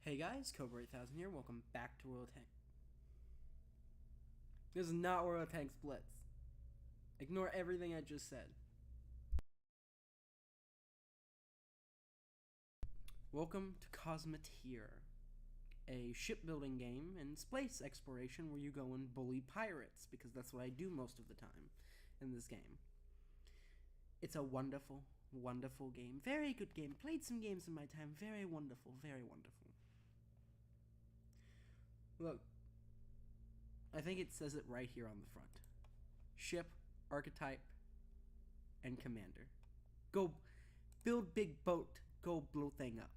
Hey guys, Cobra 8000 here. Welcome back to World Tank. This is not World Tank Blitz. Ignore everything I just said. Welcome to Cosmoteer, a shipbuilding game and space exploration where you go and bully pirates, because that's what I do most of the time in this game. It's a wonderful, wonderful game. Very good game. Played some games in my time. Very wonderful, very wonderful. Look, I think it says it right here on the front. Ship, archetype, and commander. Go build big boat. Go blow thing up.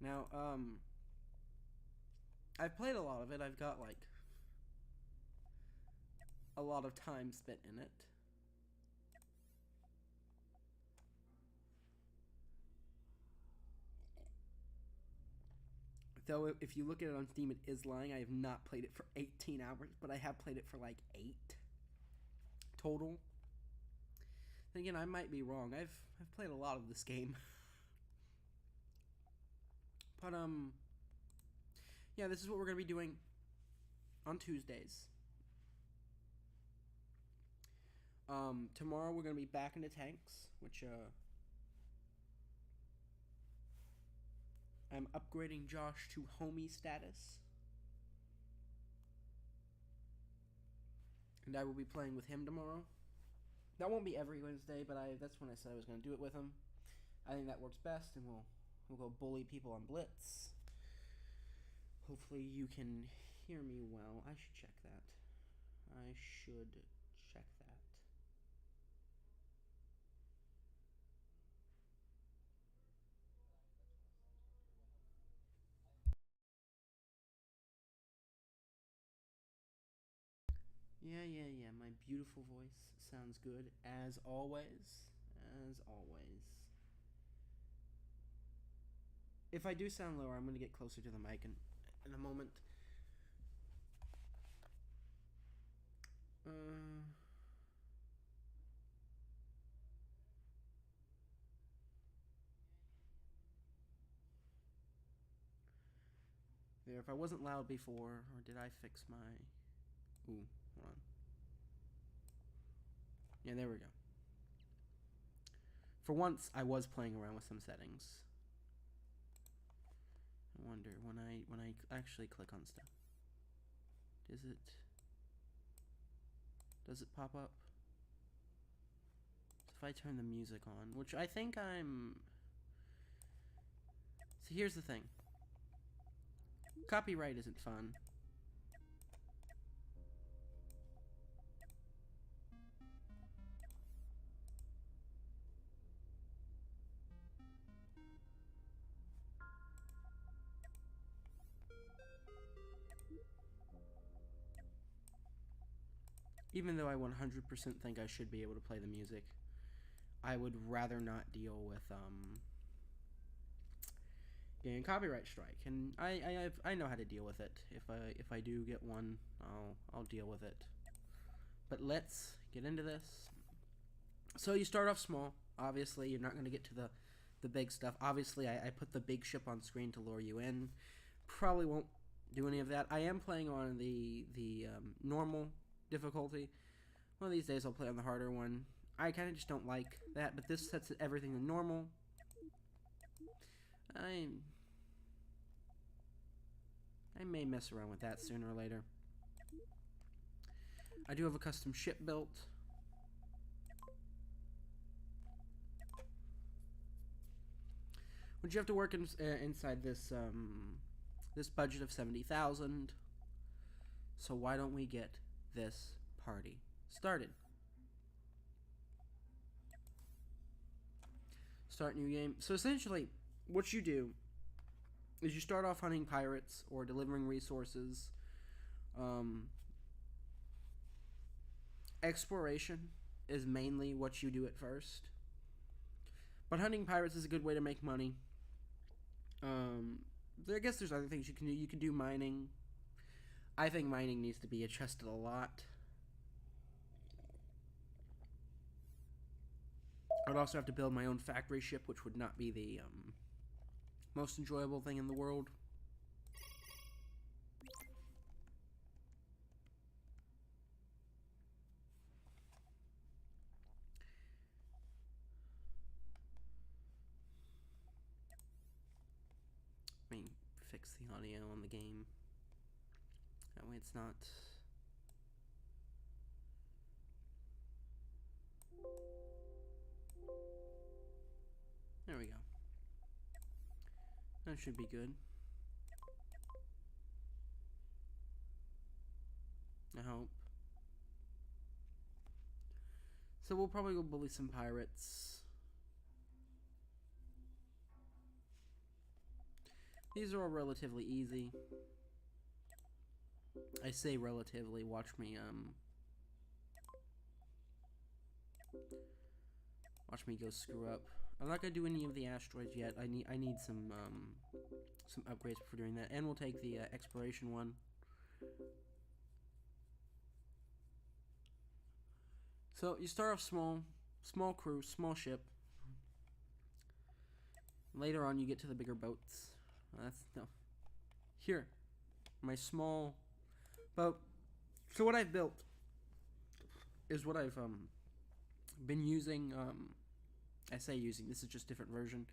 Now, I've played a lot of it. I've got, like, a lot of time spent in it. Though, if you look at it on Steam, it is lying. I have not played it for 18 hours, but I have played it for, like, 8 total. Then again, I might be wrong. I've played a lot of this game. But, yeah, this is what we're going to be doing on Tuesdays. Tomorrow we're going to be back into tanks, which, I'm upgrading Josh to homie status. And I will be playing with him tomorrow. That won't be every Wednesday, but that's when I said I was going to do it with him. I think that works best, and we'll go bully people on Blitz. Hopefully you can hear me well. I should check that. I should check that. Yeah. My beautiful voice sounds good, as always. As always. If I do sound lower, I'm going to get closer to the mic in a moment. There, if I wasn't loud before, or did I fix my... Ooh, hold on. Yeah, there we go. For once, I was playing around with some settings. I wonder, when I actually click on stuff, does it pop up? So if I turn the music on, which I think I'm... So here's the thing. Copyright isn't fun. Even though I 100% think I should be able to play the music, I would rather not deal with getting a copyright strike, and I know how to deal with it. If I do get one, I'll deal with it. But let's get into this. So you start off small. Obviously, you're not going to get to the big stuff. Obviously, I put the big ship on screen to lure you in. Probably won't do any of that. I am playing on the normal difficulty. One of these days I'll play on the harder one. I kind of just don't like that, but this sets everything to normal. I may mess around with that sooner or later. I do have a custom ship built. But you have to work inside this this budget of 70,000. So why don't we get this party started? Start new game. So essentially, what you do is you start off hunting pirates or delivering resources. Exploration is mainly what you do at first, but hunting pirates is a good way to make money. I guess there's other things you can do. You can do mining. I think mining needs to be adjusted a lot. I'd also have to build my own factory ship, which would not be the most enjoyable thing in the world. Let me fix the audio on the game. That way it's not... There we go. That should be good. I hope. So we'll probably go bully some pirates. These are all relatively easy. I say relatively. Watch me go screw up. I'm not gonna do any of the asteroids yet. I need some upgrades before doing that, and we'll take the exploration one. So you start off small crew, small ship. Later on, you get to the bigger boats. That's no. Here, my small boat. So what I've built is what I've been using. I say using. This is just a different version.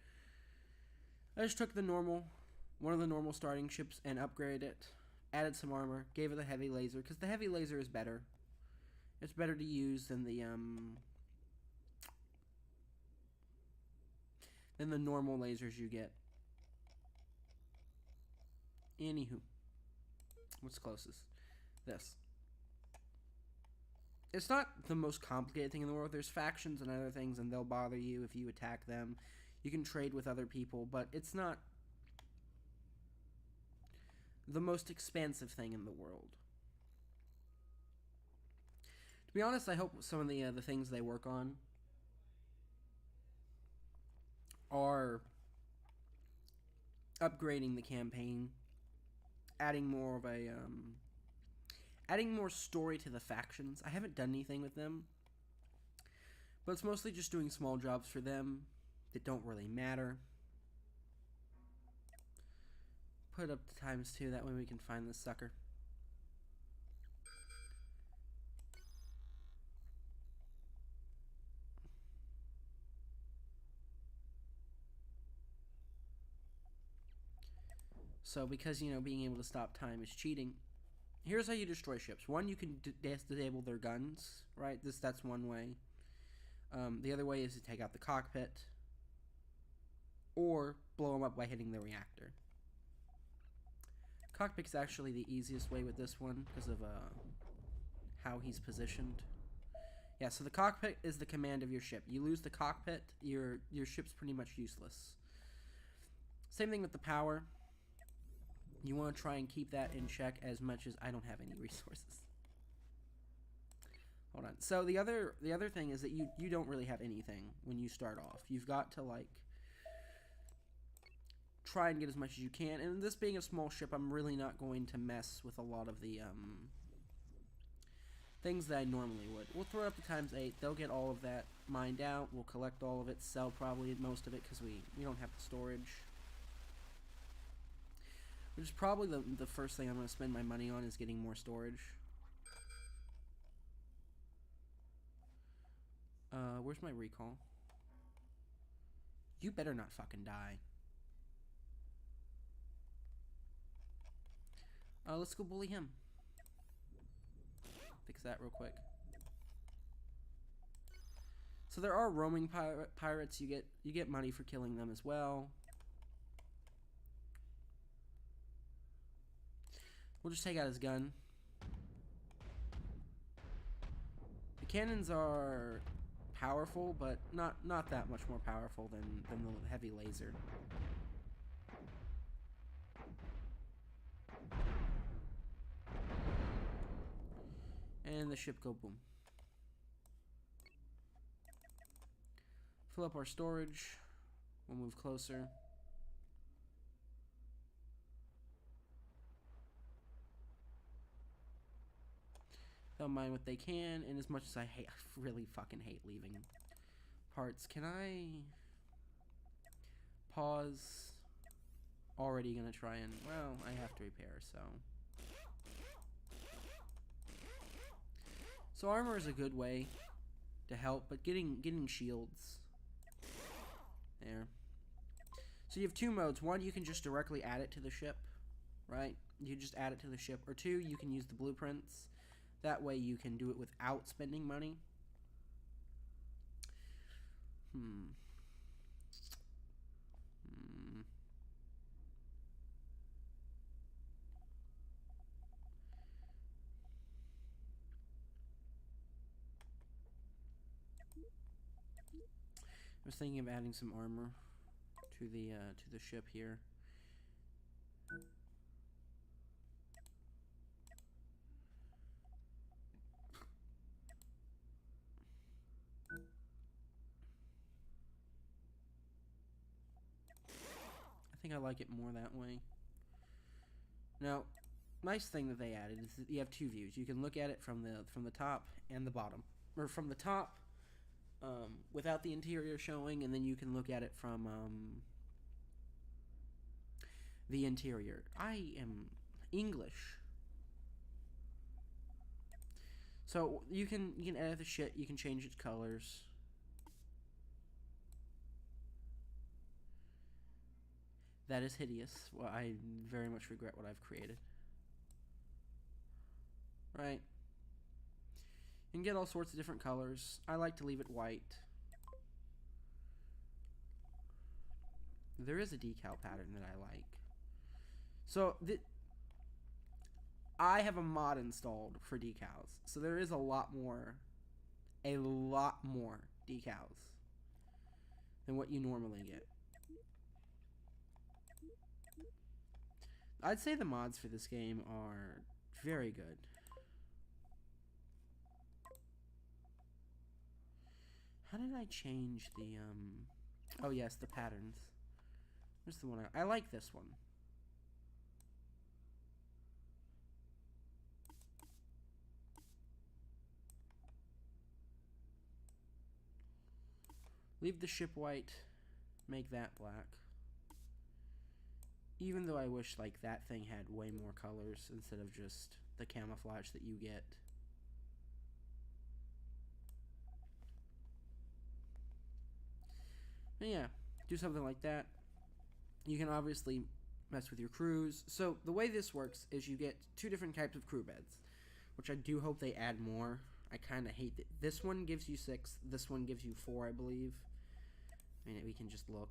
I just took one of the normal starting ships, and upgraded it. Added some armor. Gave it a heavy laser because the heavy laser is better. It's better to use than the normal lasers you get. Anywho, what's closest? This. It's not the most complicated thing in the world. There's factions and other things, and they'll bother you if you attack them. You can trade with other people, but it's not the most expansive thing in the world. To be honest, I hope some of the things they work on are upgrading the campaign, adding more of a adding more story to the factions. I haven't done anything with them, but it's mostly just doing small jobs for them that don't really matter. Put it up to ×2, that way we can find this sucker. So because, you know, being able to stop time is cheating, here's how you destroy ships. One, you can disable their guns, right? That's one way. The other way is to take out the cockpit, or blow them up by hitting the reactor. Cockpit's actually the easiest way with this one because of how he's positioned. Yeah, so the cockpit is the command of your ship. You lose the cockpit, your ship's pretty much useless. Same thing with the power. You want to try and keep that in check as much as I don't have any resources. Hold on. So the other thing is that you don't really have anything when you start off. You've got to like try and get as much as you can. And this being a small ship, I'm really not going to mess with a lot of the things that I normally would. We'll throw it up to ×8. They'll get all of that mined out. We'll collect all of it, sell probably most of it because we don't have the storage. Which is probably the first thing I'm going to spend my money on, is getting more storage. Where's my recall? You better not fucking die. Let's go bully him. Fix that real quick. So there are roaming pirates. You get money for killing them as well. We'll just take out his gun. The cannons are powerful, but not that much more powerful than the heavy laser. And the ship go boom. Fill up our storage. We'll move closer. They'll mine what they can, and as much as I really fucking hate leaving parts, can I pause already gonna try and, well, I have to repair, so. So armor is a good way to help, but getting shields. There. So you have two modes. One, you can just directly add it to the ship, right? You just add it to the ship. Or two, you can use the blueprints. That way you can do it without spending money. I was thinking of adding some armor to the ship here. I think I like it more that way. Now, nice thing that they added is that you have two views. You can look at it from the top and the bottom, or from the top without the interior showing, and then you can look at it from the interior. I am English. So you can edit the shit. You can change its colors. That is hideous. Well, I very much regret what I've created. Right. You can get all sorts of different colors. I like to leave it white. There is a decal pattern that I like. So, I have a mod installed for decals. So there is a lot more decals than what you normally get. I'd say the mods for this game are very good. How did I change the, oh yes, the patterns. Where's the one I like this one. Leave the ship white, make that black. Even though I wish, like, that thing had way more colors instead of just the camouflage that you get. But yeah, do something like that. You can obviously mess with your crews. So the way this works is you get two different types of crew beds, which I do hope they add more. I kind of hate that. This one gives you 6. This one gives you 4, I believe. I mean, we can just look.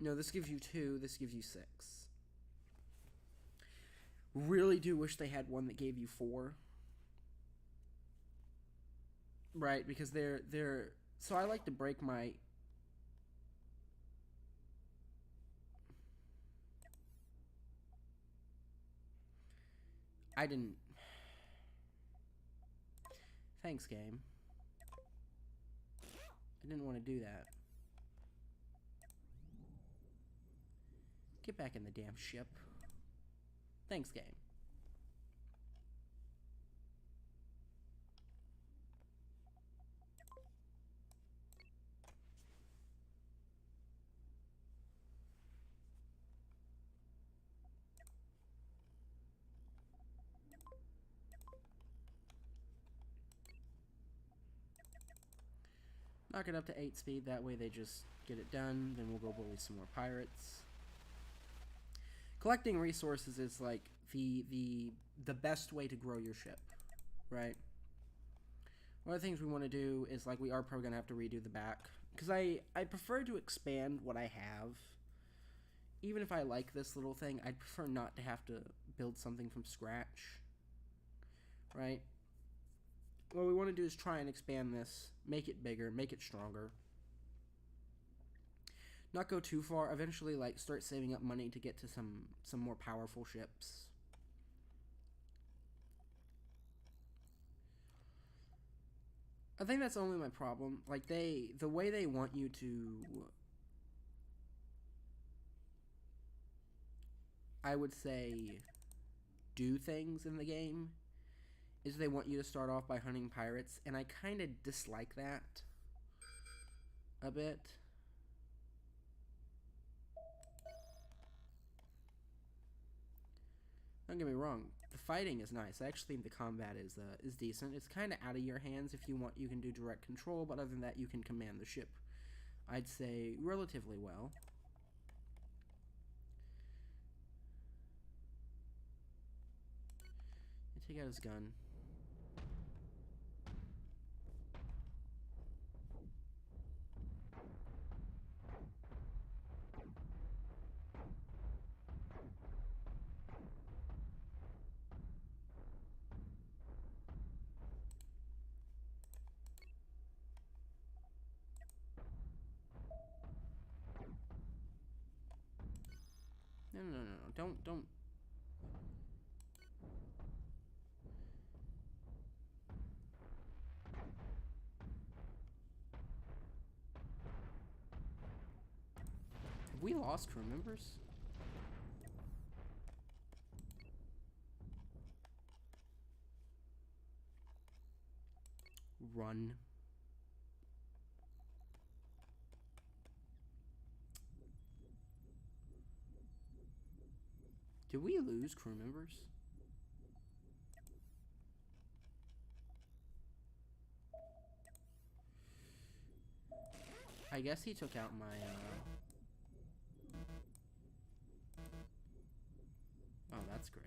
No, this gives you 2. This gives you 6. Really do wish they had one that gave you 4. Right, because they're so I like to break my I didn't. Thanks, game. I didn't want to do that. Get back in the damn ship. Thanks, game. Knock it up to 8 speed, that way they just get it done, then we'll go bully some more pirates. Collecting resources is like the best way to grow your ship, right? One of the things we want to do is, like, we are probably going to have to redo the back, because I prefer to expand what I have. Even if I like this little thing, I'd prefer not to have to build something from scratch, right? What we want to do is try and expand this, make it bigger, make it stronger. Not go too far. Eventually, like, start saving up money to get to some more powerful ships. I think that's only my problem. Like, the way they want you to, I would say, do things in the game is they want you to start off by hunting pirates, and I kind of dislike that. a bit. Don't get me wrong, the fighting is nice. I actually think the combat is decent. It's kind of out of your hands. If you want, you can do direct control, but other than that, you can command the ship, I'd say, relatively well. I take out his gun. No. Don't. Have we lost crew members? Run. Did we lose crew members? I guess he took out my, Oh, that's great.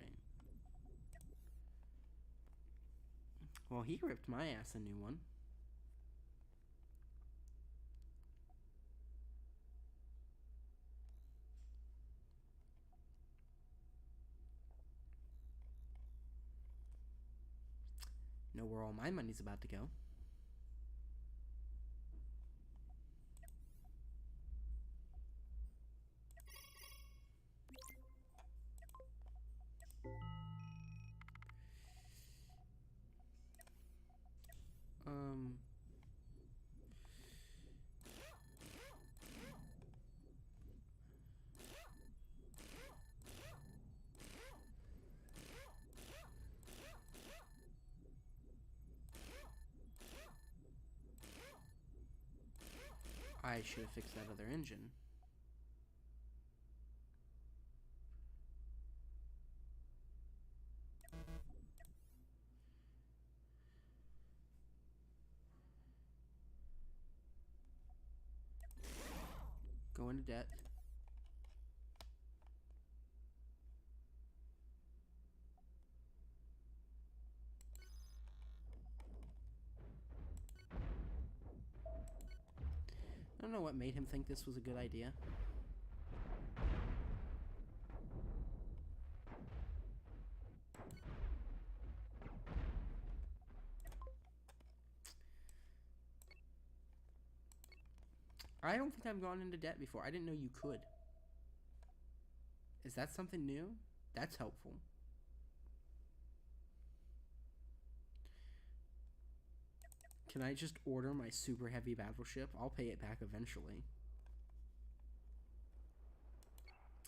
Well, he ripped my ass a new one. Know where all my money's about to go. I should have fixed that other engine. Go into debt. I don't know what made him think this was a good idea. I don't think I've gone into debt before. I didn't know you could. Is that something new? That's helpful. Can I just order my super heavy battleship? I'll pay it back eventually.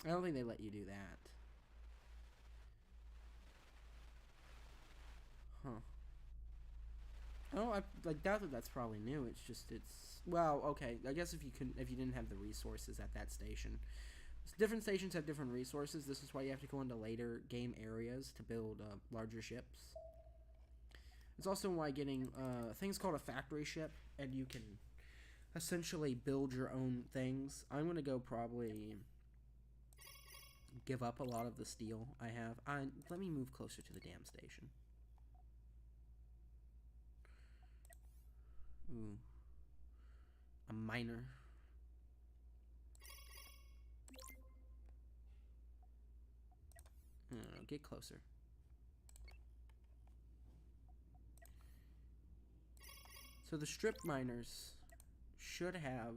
I don't think they let you do that. Huh. Oh, I doubt that that's probably new. It's just, well, okay. I guess if you didn't have the resources at that station. Different stations have different resources. This is why you have to go into later game areas to build larger ships. It's also why getting things called a factory ship, and you can essentially build your own things. I'm going to go probably give up a lot of the steel I have. Let me move closer to the damn station. Ooh. A miner. No, get closer. So the strip miners should have...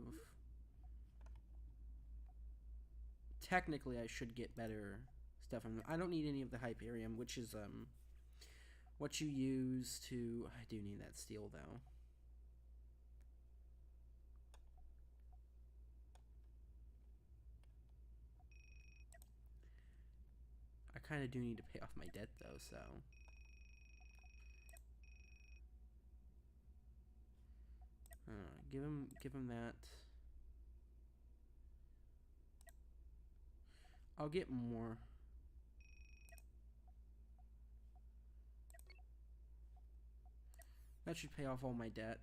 Technically, I should get better stuff from them. I don't need any of the Hyperium, which is what you use to... I do need that steel, though. I kind of do need to pay off my debt, though, so... Give him that. I'll get more. That should pay off all my debt.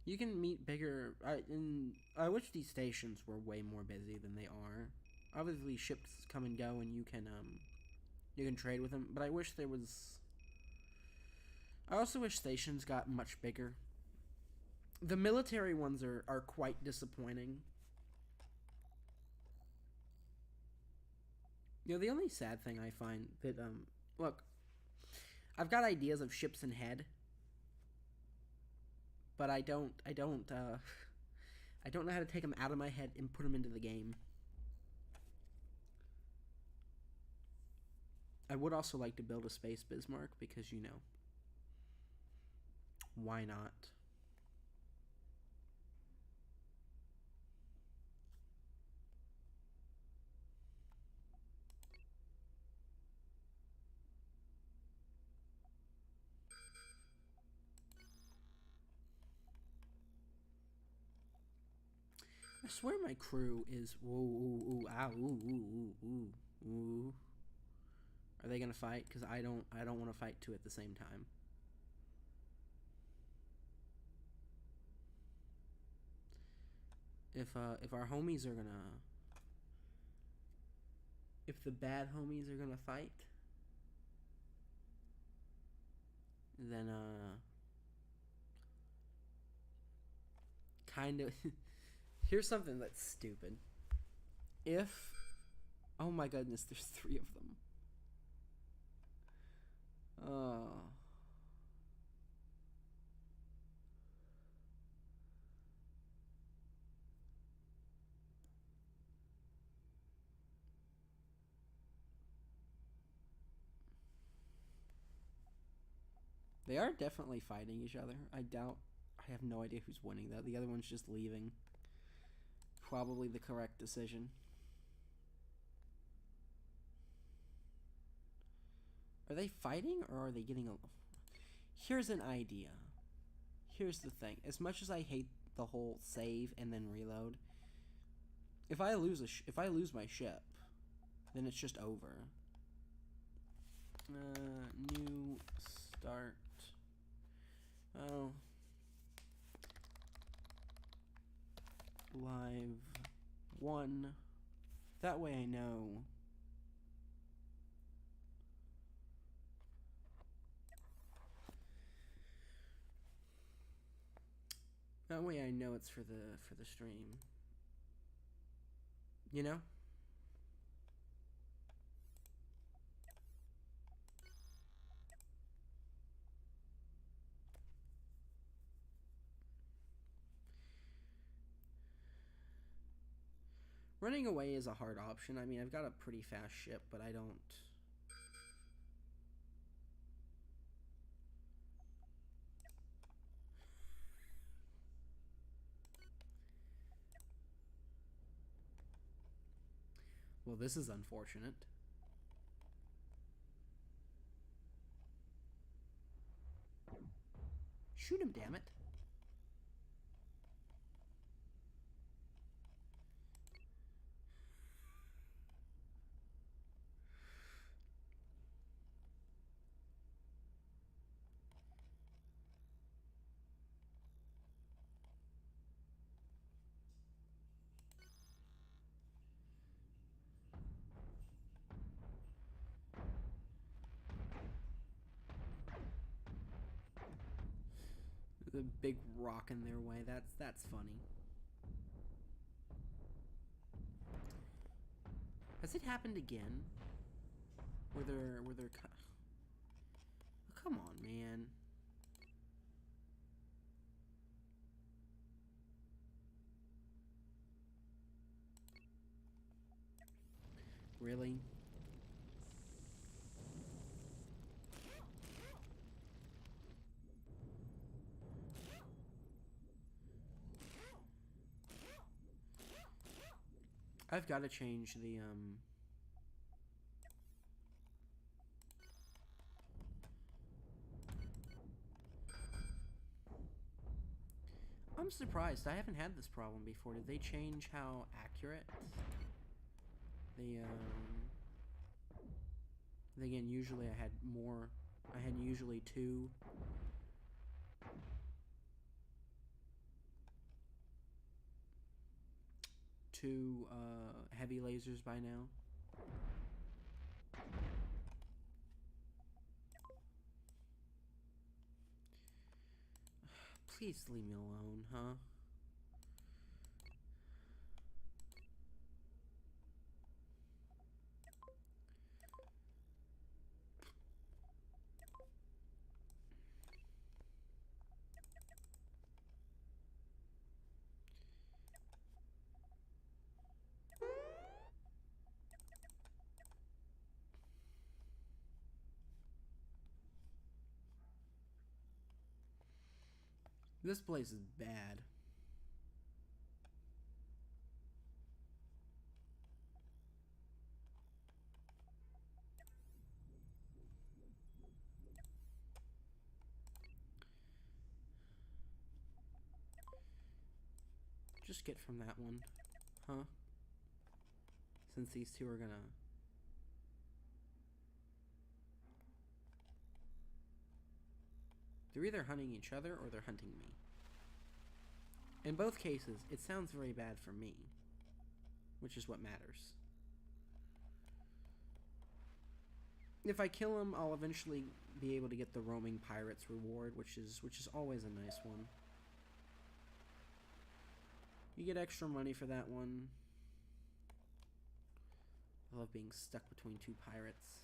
You can meet bigger. I wish these stations were way more busy than they are. Obviously, ships come and go, and you can trade with them. But I wish there was. I also wish stations got much bigger. The military ones are quite disappointing. You know, the only sad thing I find that look, I've got ideas of ships in head, but I don't I don't know how to take them out of my head and put them into the game. I would also like to build a space Bismarck because, you know, why not? I swear my crew is whoa, ooh, ooh, ow, ooh, ooh, ooh, ooh, ooh. Are they gonna fight? Because I don't want to fight two at the same time. If our homies are gonna, if the bad homies are gonna fight, then kind of. Here's something that's stupid. If, oh my goodness, there's 3 of them. Oh. They are definitely fighting each other. I have no idea who's winning though. The other one's just leaving. Probably the correct decision. Are they fighting or are they getting a... Here's an idea. Here's the thing. As much as I hate the whole save and then reload, if I lose my ship, then it's just over. New start. Oh. Live 1. That way I know. That way I know it's for the stream. You know? Running away is a hard option. I mean, I've got a pretty fast ship, but I don't... Well, this is unfortunate. Shoot him, damn it. The big rock in their way. That's funny. Has it happened again? Where they're oh, come on, man. Really? I've got to change the I'm surprised. I haven't had this problem before. Did they change how accurate the again, usually I had more. I had usually two heavy lasers by now. Please leave me alone, huh? This place is bad. Just get from that one, huh? Since these two are gonna... They're either hunting each other or they're hunting me. In both cases, it sounds very bad for me, which is what matters. If I kill him, I'll eventually be able to get the roaming pirates reward, which is always a nice one. You get extra money for that one. I love being stuck between two pirates.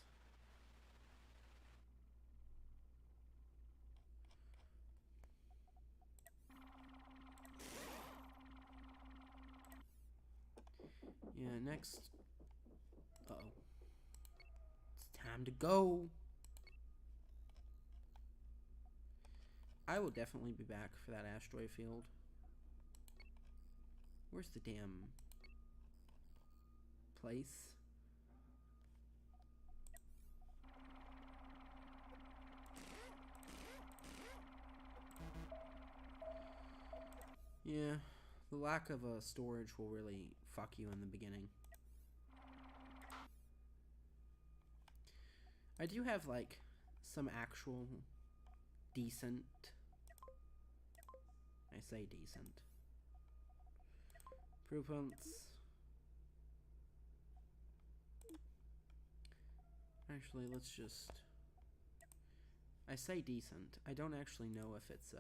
Yeah, next... Uh-oh. It's time to go! I will definitely be back for that asteroid field. Where's the damn... place? Yeah, the lack of storage will really fuck you in the beginning. I do have, like, some actual decent... I say decent. Improvements. Actually, let's just... I say decent. I don't actually know if it's,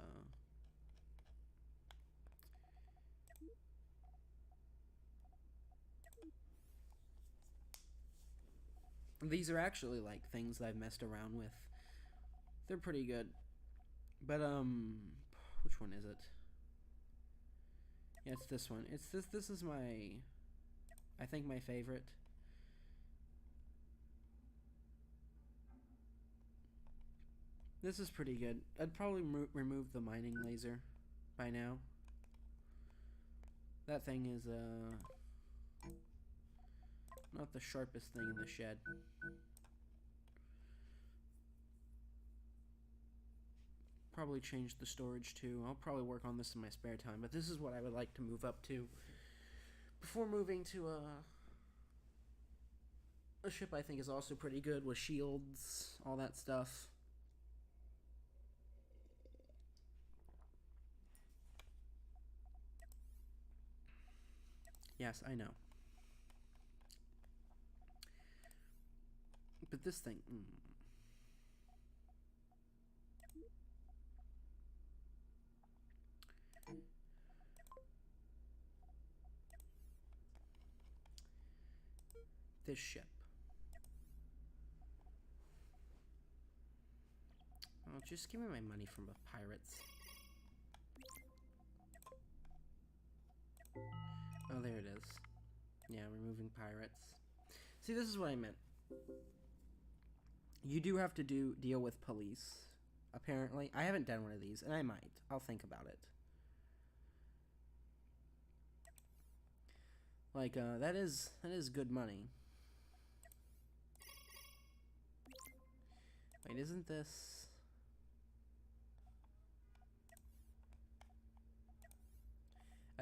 These are actually, like, things that I've messed around with. They're pretty good. But, which one is it? Yeah, it's this one. It's this is my... I think my favorite. This is pretty good. I'd probably remove the mining laser by now. That thing is, not the sharpest thing in the shed. Probably change the storage too. I'll probably work on this in my spare time, but this is what I would like to move up to before moving to a ship I think is also pretty good with shields, all that stuff. Yes, I know. But this thing... This ship. Oh, just give me my money from the pirates. Oh, there it is. Yeah, removing pirates. See, this is what I meant. You do have to deal with police, apparently. I haven't done one of these, and I might. I'll think about it. Like, that is good money. Wait, isn't this...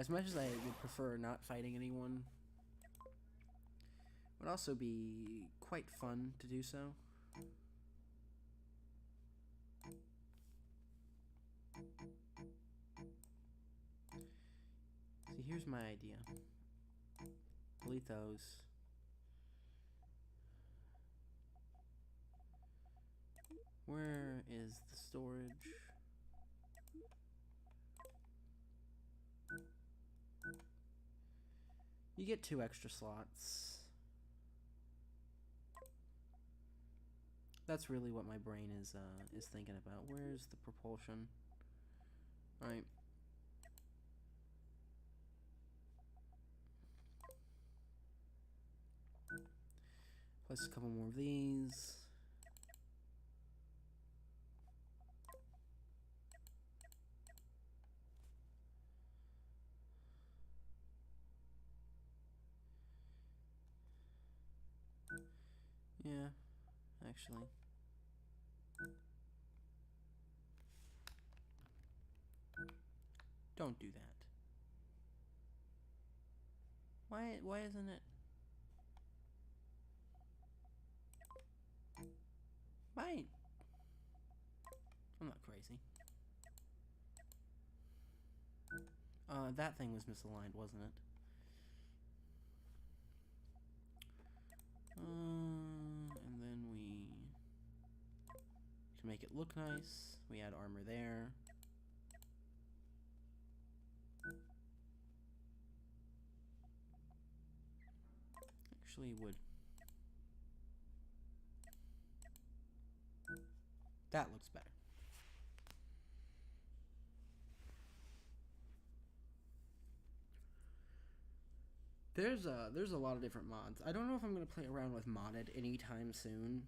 As much as I would prefer not fighting anyone, it would also be quite fun to do so. See, here's my idea. Delete those. Where is the storage? You get 2 extra slots. That's really what my brain is thinking about. Where's the propulsion? All right. Place a couple more of these. Yeah, actually. Don't do that. Why isn't it? Why? I'm not crazy. That thing was misaligned, wasn't it? And then to make it look nice, we add armor there. Actually would. That looks better. There's a lot of different mods. I don't know if I'm gonna play around with modded anytime soon.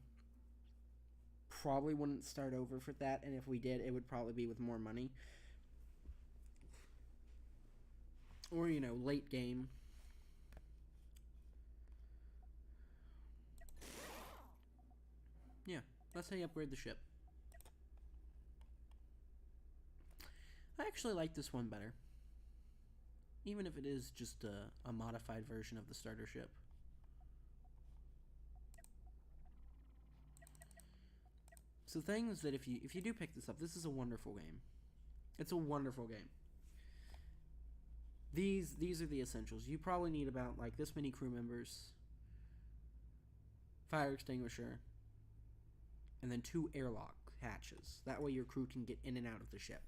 Probably wouldn't start over for that, and if we did, it would probably be with more money. Or, you know, late game. Yeah, that's how you upgrade the ship. I actually like this one better. Even if it is just a modified version of the starter ship. So the thing is that if you do pick this up, this is a wonderful game. It's a wonderful game. These are the essentials. You probably need about like this many crew members, fire extinguisher, and then 2 airlock hatches. That way your crew can get in and out of the ship.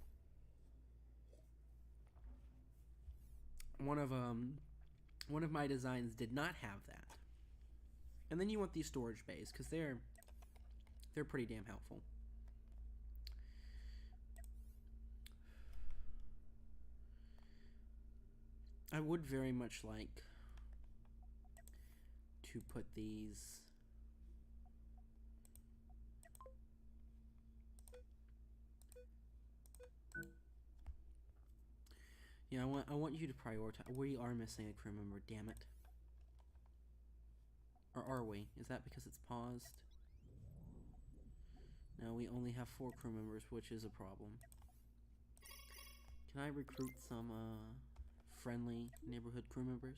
One of my designs did not have that. And then you want these storage bays because they're pretty damn helpful. I would very much like to put these yeah, I want you to prioritize. We are missing a crew member, damn it. Or are we? Is that because it's paused? No, we only have 4 crew members, which is a problem. Can I recruit some friendly neighborhood crew members?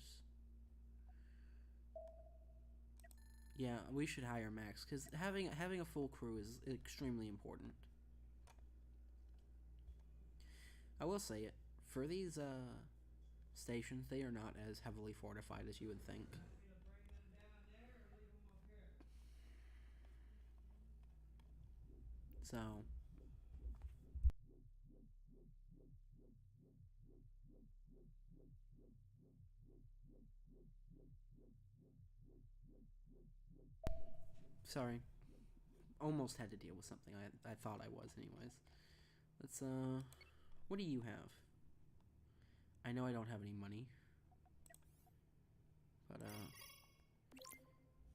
Yeah, we should hire Max because having a full crew is extremely important. I will say it, for these stations, they are not as heavily fortified as you would think. So sorry. Almost had to deal with something I thought I was anyways. Let's what do you have? I know I don't have any money. But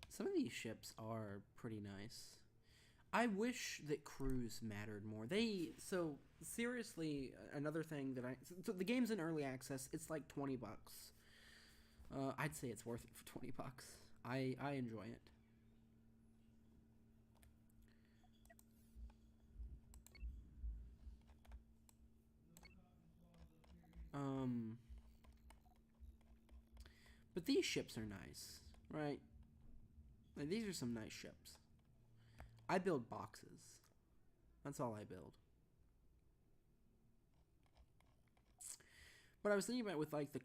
some of these ships are pretty nice. I wish that crews mattered more. So seriously, another thing that so the game's in early access. It's like $20. I'd say it's worth it for $20. I enjoy it. But these ships are nice, right? Like, these are some nice ships. I build boxes. That's all I build. But I was thinking about with like the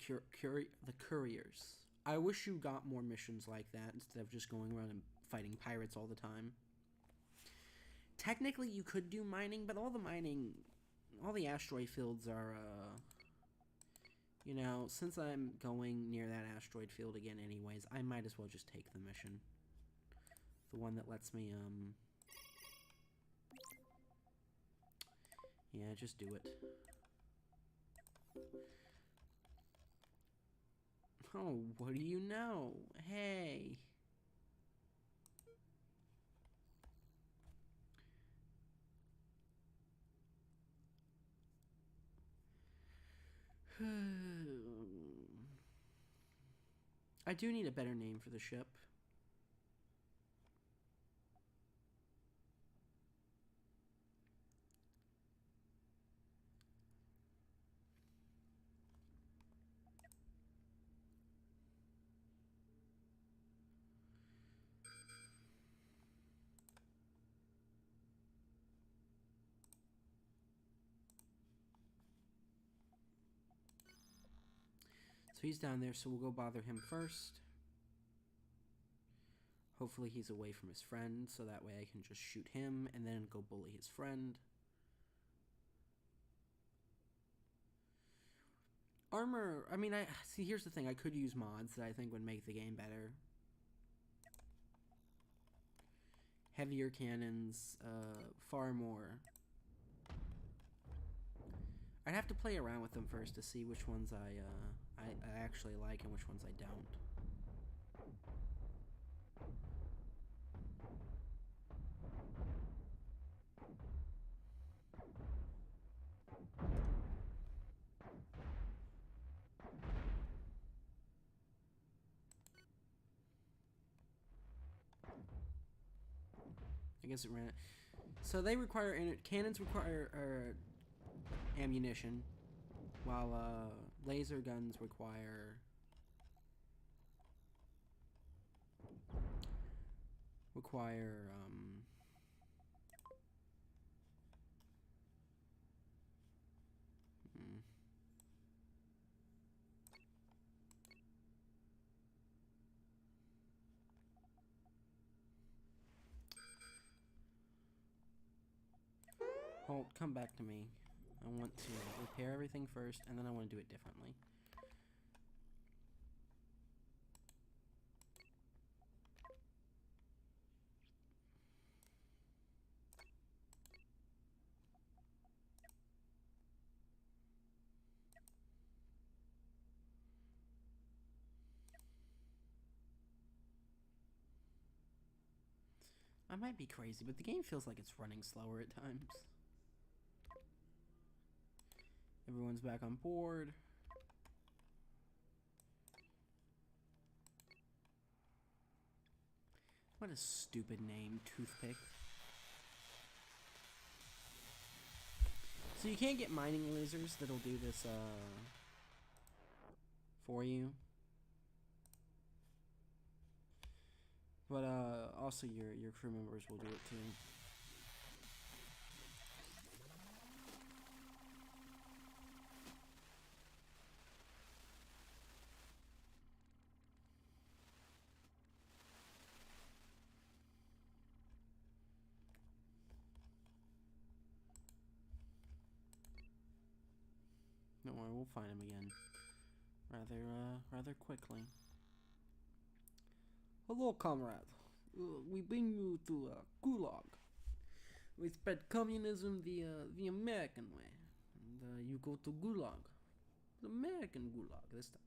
couriers. I wish you got more missions like that instead of just going around and fighting pirates all the time. Technically, you could do mining, but all the asteroid fields are, you know, since I'm going near that asteroid field again anyways, I might as well just take the mission. The one that lets me, yeah, just do it. Oh, what do you know? Hey. I do need a better name for the ship. So he's down there, so we'll go bother him first. Hopefully he's away from his friend, so that way I can just shoot him and then go bully his friend. Armor, I mean, see, here's the thing. I could use mods that I think would make the game better. Heavier cannons, far more. I'd have to play around with them first to see which ones I actually like and which ones I don't. I guess it ran. So they require cannons require ammunition, while laser guns require Hold, come back to me. I want to repair everything first, and then I want to do it differently. I might be crazy, but the game feels like it's running slower at times. Everyone's back on board. What a stupid name, Toothpick. So you can't get mining lasers that'll do this, for you. But, also your crew members will do it too. Don't worry, we'll find him again. Rather quickly. Hello, comrade. We bring you to Gulag. We spread communism the American way. And you go to Gulag. The American Gulag this time.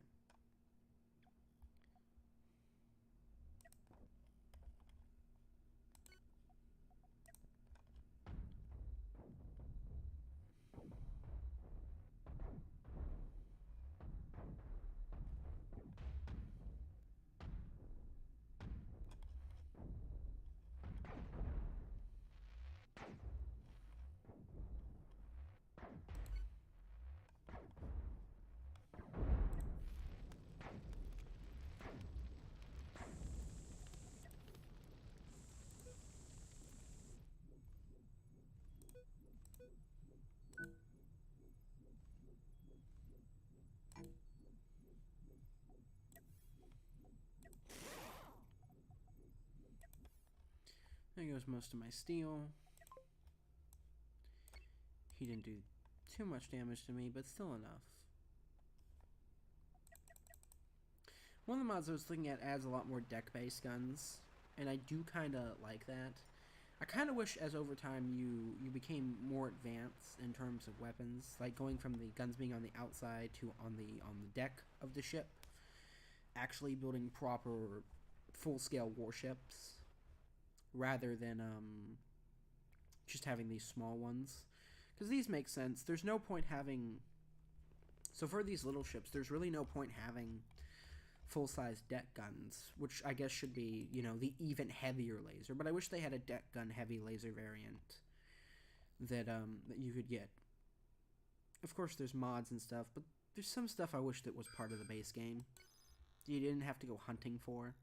There goes most of my steel. He didn't do too much damage to me, but still enough. One of the mods I was looking at adds a lot more deck-based guns, and I do kind of like that. I kind of wish as over time you became more advanced in terms of weapons, like going from the guns being on the outside to on the deck of the ship, actually building proper full-scale warships rather than just having these small ones, because these make sense. There's no point having, so for these little ships there's really no point having full-size deck guns, which I guess should be, you know, the even heavier laser, but I wish they had a deck gun heavy laser variant that that you could get. Of course there's mods and stuff, but there's some stuff I wish that was part of the base game you didn't have to go hunting for.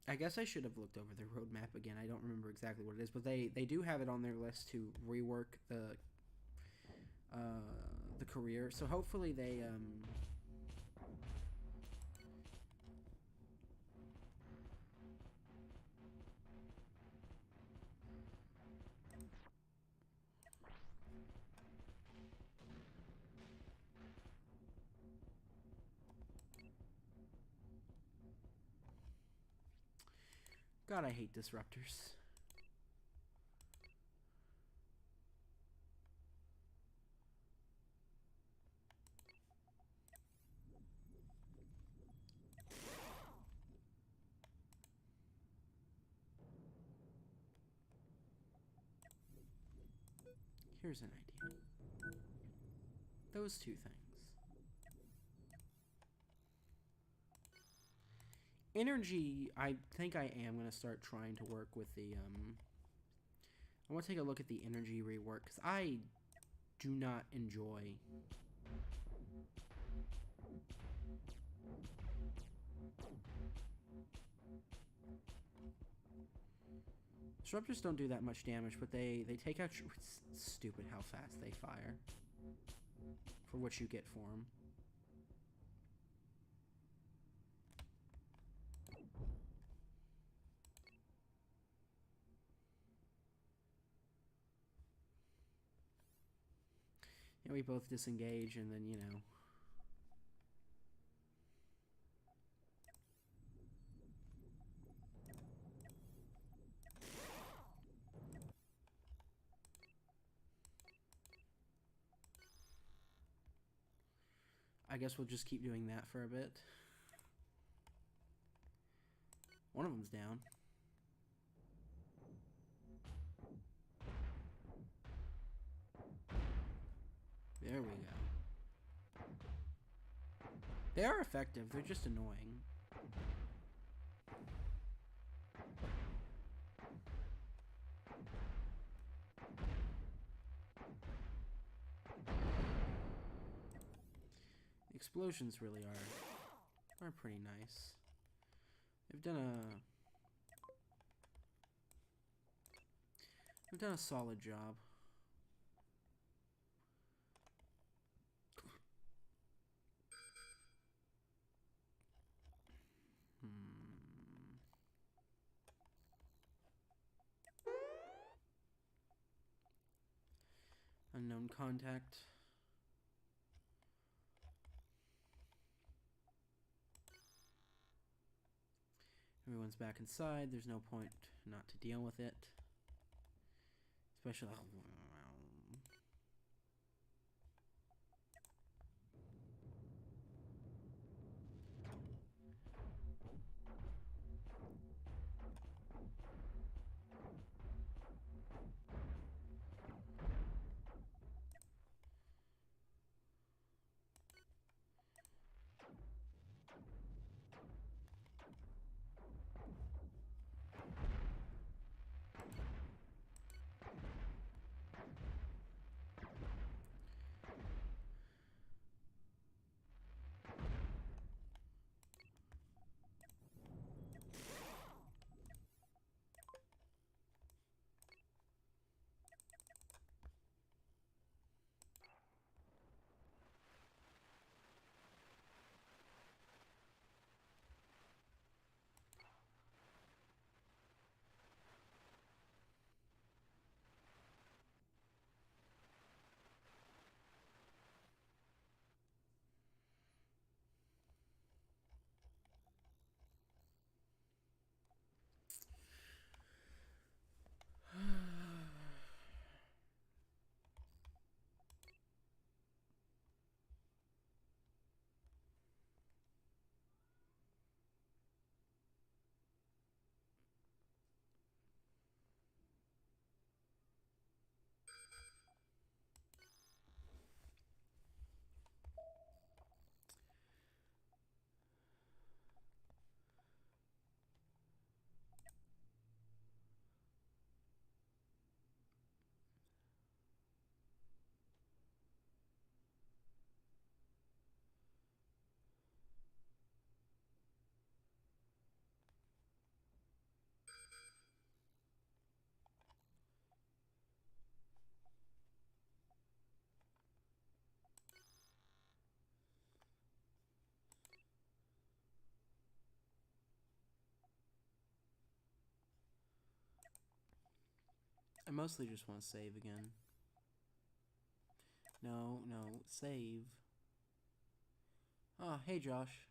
I guess I should have looked over their roadmap again. I don't remember exactly what it is, but they do have it on their list to rework the career. So hopefully they God, I hate disruptors. Here's an idea. Those two things. Energy, I think I am going to start trying to work with the, I want to take a look at the energy rework, because I do not enjoy disruptors don't do that much damage, but they take out. It's stupid how fast they fire for what you get for them. And we both disengage, and then, you know. I guess we'll just keep doing that for a bit. One of them's down. There we go. They are effective, they're just annoying. Explosions really are pretty nice. They've done a solid job. Unknown contact. Everyone's back inside. There's no point not to deal with it. Especially... I mostly just want to save again. No, save. Ah, hey Josh.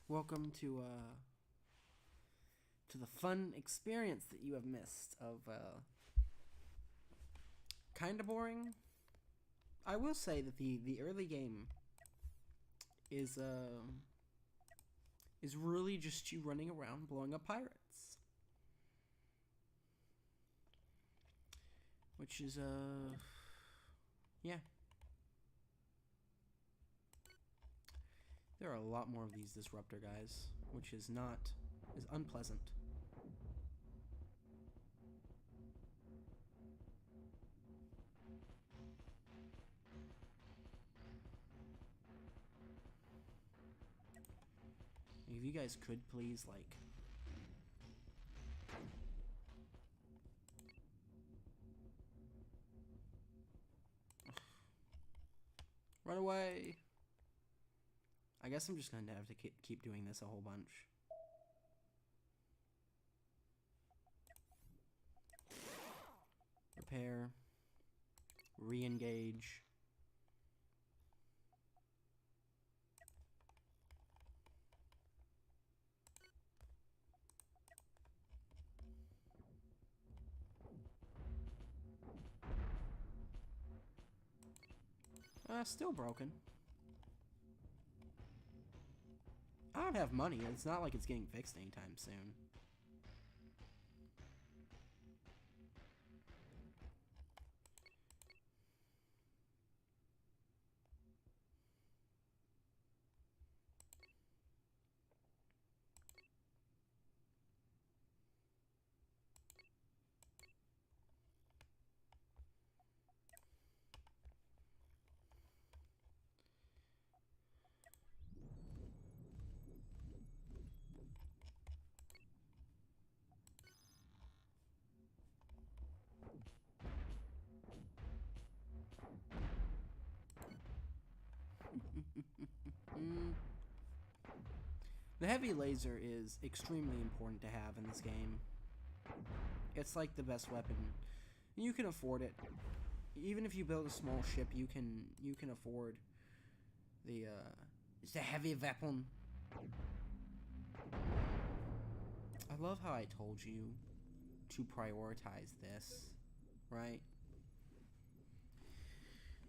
Welcome to the fun experience that you have missed of kinda boring. I will say that the early game is really just you running around blowing up pirates. Which is yeah. There are a lot more of these disruptor guys, which is unpleasant. If you guys could please, like... Run away! I guess I'm just going to have to keep doing this a whole bunch. Repair. Re-engage. Still broken. I don't have money. It's not like it's getting fixed anytime soon. The heavy laser is extremely important to have in this game. It's like the best weapon. You can afford it. Even if you build a small ship, you can afford the it's a heavy weapon. I love how I told you to prioritize this, right?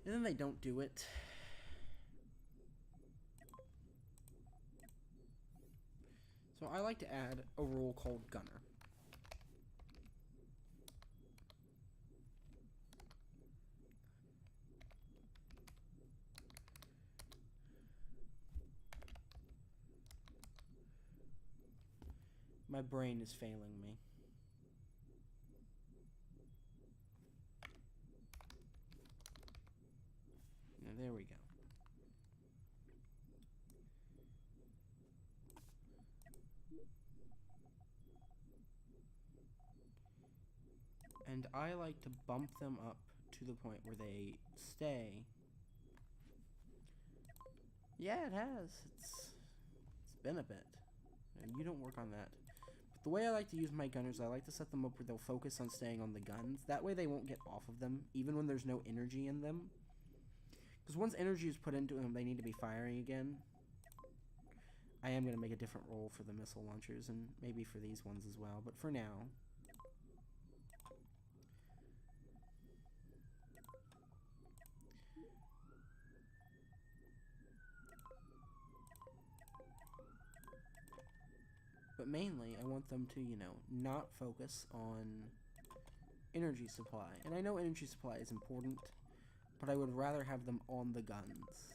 And then they don't do it. So I like to add a rule called Gunner. My brain is failing me. Now, there we go. And I like to bump them up to the point where they stay. Yeah, it has. It's been a bit. You don't work on that. But the way I like to use my gunners, I like to set them up where they'll focus on staying on the guns. That way they won't get off of them, even when there's no energy in them. Because once energy is put into them, they need to be firing again. I am going to make a different role for the missile launchers, and maybe for these ones as well. But for now... But mainly, I want them to, you know, not focus on energy supply. And I know energy supply is important, but I would rather have them on the guns.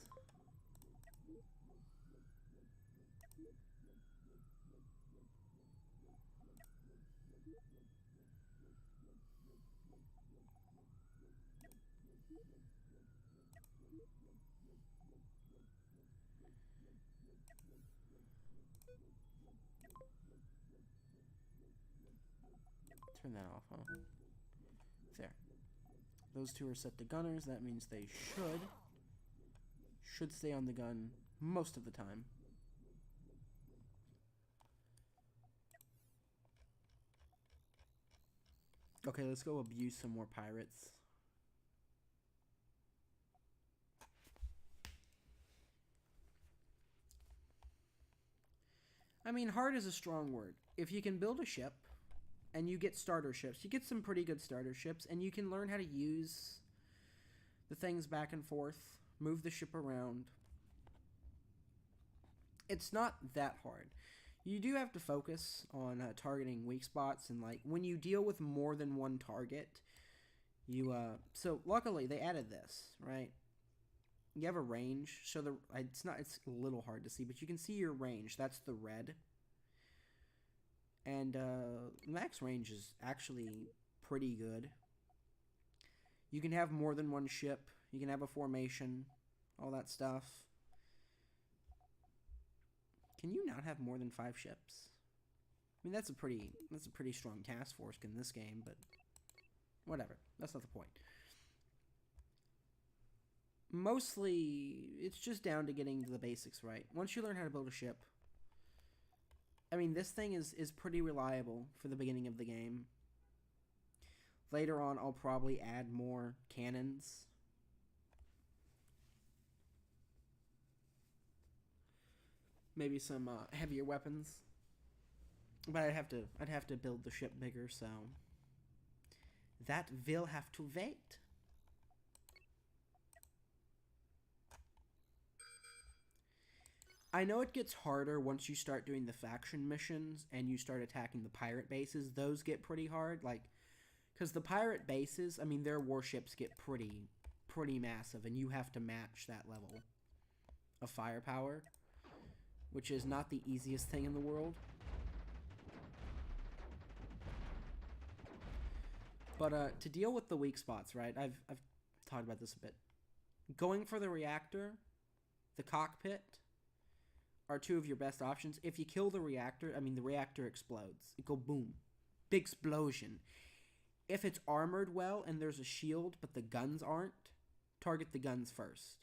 Turn that off, huh? There. Those two are set to gunners. That means they should stay on the gun most of the time. Okay, let's go abuse some more pirates. I mean, hard is a strong word. If you can build a ship and you get starter ships, you get some pretty good starter ships, and you can learn how to use the things back and forth, move the ship around. It's not that hard. You do have to focus on targeting weak spots, and like when you deal with more than one target, you so luckily they added this, right? You have a range, so it's a little hard to see, but you can see your range. That's the red. And max range is actually pretty good. You can have more than one ship. You can have a formation, all that stuff. Can you not have more than 5 ships? I mean, that's a pretty strong task force in this game, but whatever. That's not the point. Mostly, it's just down to getting the basics right. Once you learn how to build a ship, I mean, this thing is pretty reliable for the beginning of the game. Later on, I'll probably add more cannons. Maybe some heavier weapons. But I'd have to build the ship bigger, so that will have to wait. I know it gets harder once you start doing the faction missions and you start attacking the pirate bases. Those get pretty hard, like, because the pirate bases, I mean, their warships get pretty massive, and you have to match that level of firepower, which is not the easiest thing in the world. But to deal with the weak spots, right? I've talked about this a bit. Going for the reactor, the cockpit, are 2 of your best options. If you kill the reactor, I mean, the reactor explodes. It go boom. Big explosion. If it's armored well and there's a shield, but the guns aren't, target the guns first.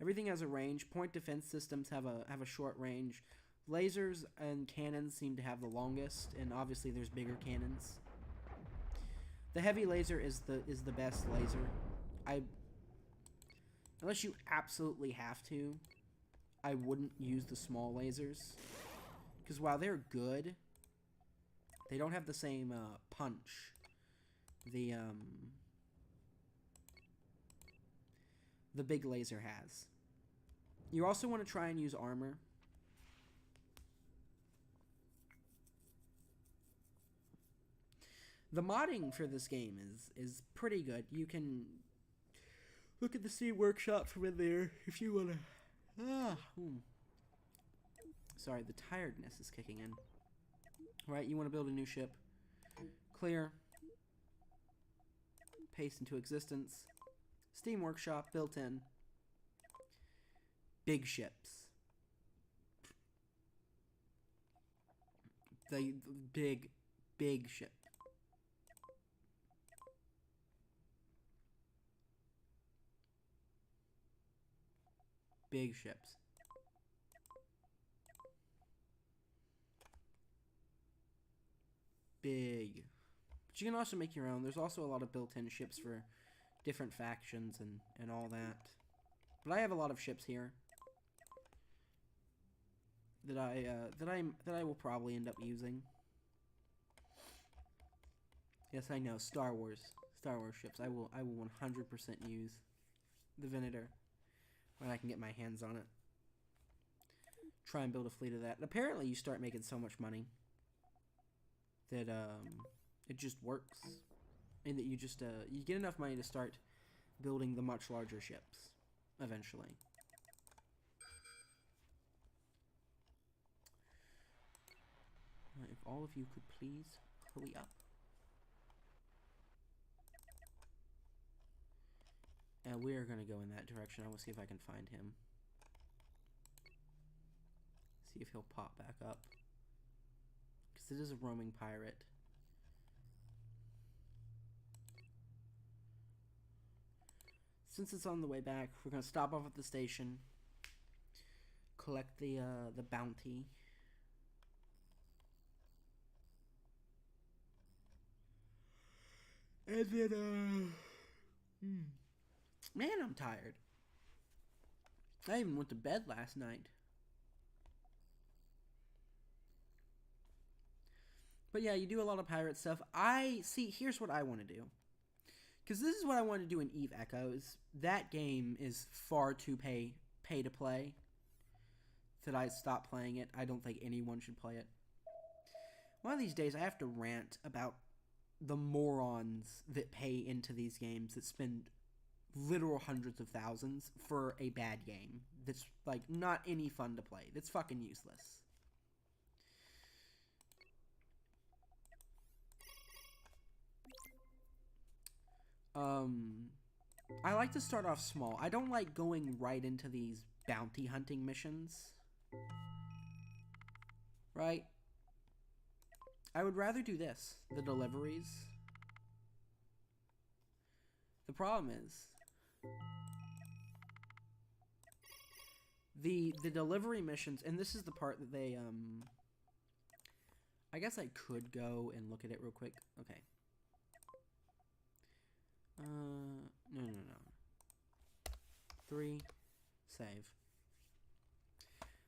Everything has a range. Point defense systems have a short range. Lasers and cannons seem to have the longest, and obviously there's bigger cannons. The heavy laser is the best laser. Unless you absolutely have to, I wouldn't use the small lasers. Because while they're good, they don't have the same punch the big laser has. You also want to try and use armor. The modding for this game is pretty good. You can look at the Steam Workshop from in there if you want to. Sorry, the tiredness is kicking in. Right, you want to build a new ship. Clear. Paste into existence. Steam Workshop built in. Big ships. The big ship. Big ships. Big. But you can also make your own. There's also a lot of built-in ships for different factions and all that. But I have a lot of ships here that I will probably end up using. Yes, I know, Star Wars ships. I will 100% use the Venator when I can get my hands on it. Try and build a fleet of that. And apparently, you start making so much money that it just works, and that you just you get enough money to start building the much larger ships eventually. If all of you could please hurry up. We're going to go in that direction. I will see if I can find him. See if he'll pop back up. Because it is a roaming pirate. Since it's on the way back, we're going to stop off at the station. Collect the bounty. And then, man, I'm tired. I even went to bed last night. But yeah, you do a lot of pirate stuff. Here's what I want to do. Because this is what I want to do in Eve Echoes. That game is far too pay to play that I stop playing it. I don't think anyone should play it. One of these days I have to rant about the morons that pay into these games that spend literal hundreds of thousands for a bad game that's like not any fun to play. That's fucking useless. I like to start off small. I don't like going right into these bounty hunting missions. Right? I would rather do this, the deliveries. The problem is the delivery missions, and this is the part that they I guess I could go and look at it real quick. Okay. No. 3, save.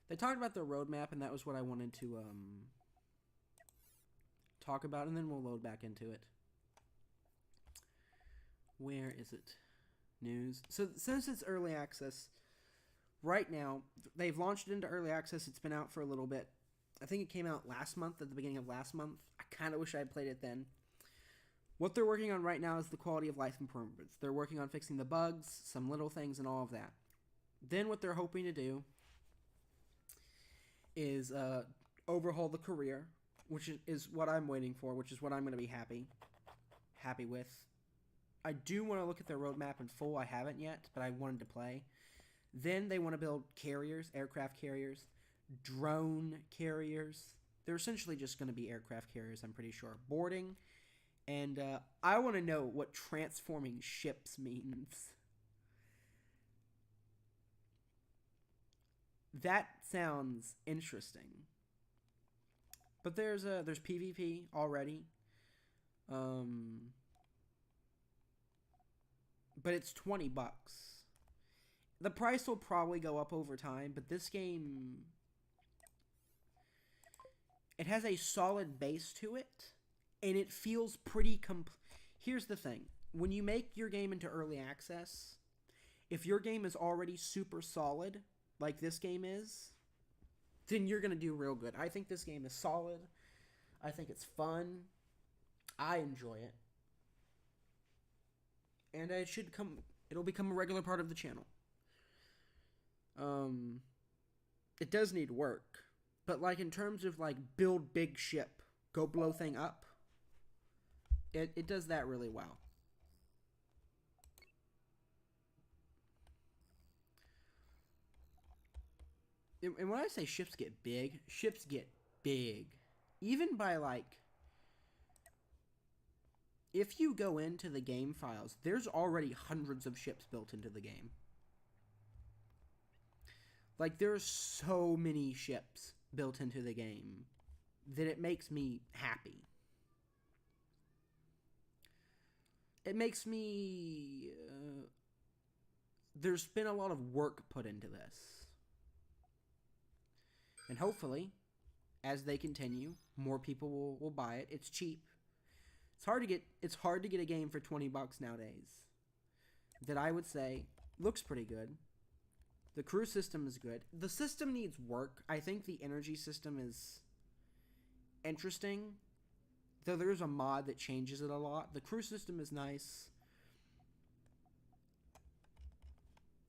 They talked about their roadmap, and that was what I wanted to talk about, and then we'll load back into it. Where is it? News. So since it's early access, right now, they've launched it into early access. It's been out for a little bit. I think it came out last month, at the beginning of last month. I kind of wish I had played it then. What they're working on right now is the quality of life improvements. They're working on fixing the bugs, some little things, and all of that. Then what they're hoping to do is overhaul the career, which is what I'm waiting for, which is what I'm going to be happy with. I do want to look at their roadmap in full. I haven't yet, but I wanted to play. Then they want to build carriers, aircraft carriers, drone carriers. They're essentially just going to be aircraft carriers, I'm pretty sure. Boarding. And I want to know what transforming ships means. That sounds interesting. But there's PvP already. But it's $20. The price will probably go up over time, but this game, it has a solid base to it. And it feels pretty Here's the thing. When you make your game into early access, if your game is already super solid, like this game is, then you're going to do real good. I think this game is solid. I think it's fun. I enjoy it. And it'll become a regular part of the channel. It does need work. But like in terms of like build big ship, go blow thing up, it does that really well. And when I say ships get big. Even by like, if you go into the game files, there's already hundreds of ships built into the game. Like, there's so many ships built into the game that it makes me happy. It makes me... there's been a lot of work put into this. And hopefully, as they continue, more people will buy it. It's cheap. It's hard to get a game for $20 nowadays that I would say looks pretty good. The crew system is good. The system needs work. I think the energy system is interesting, though there's a mod that changes it a lot. The crew system is nice.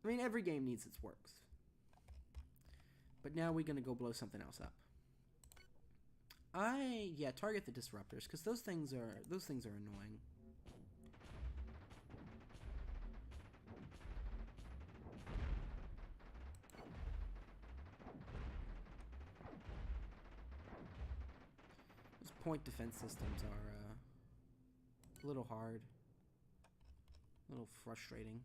I mean, every game needs its works. But now we're gonna go blow something else up. Target the disruptors, because those things are annoying. Those point defense systems are a little hard, a little frustrating.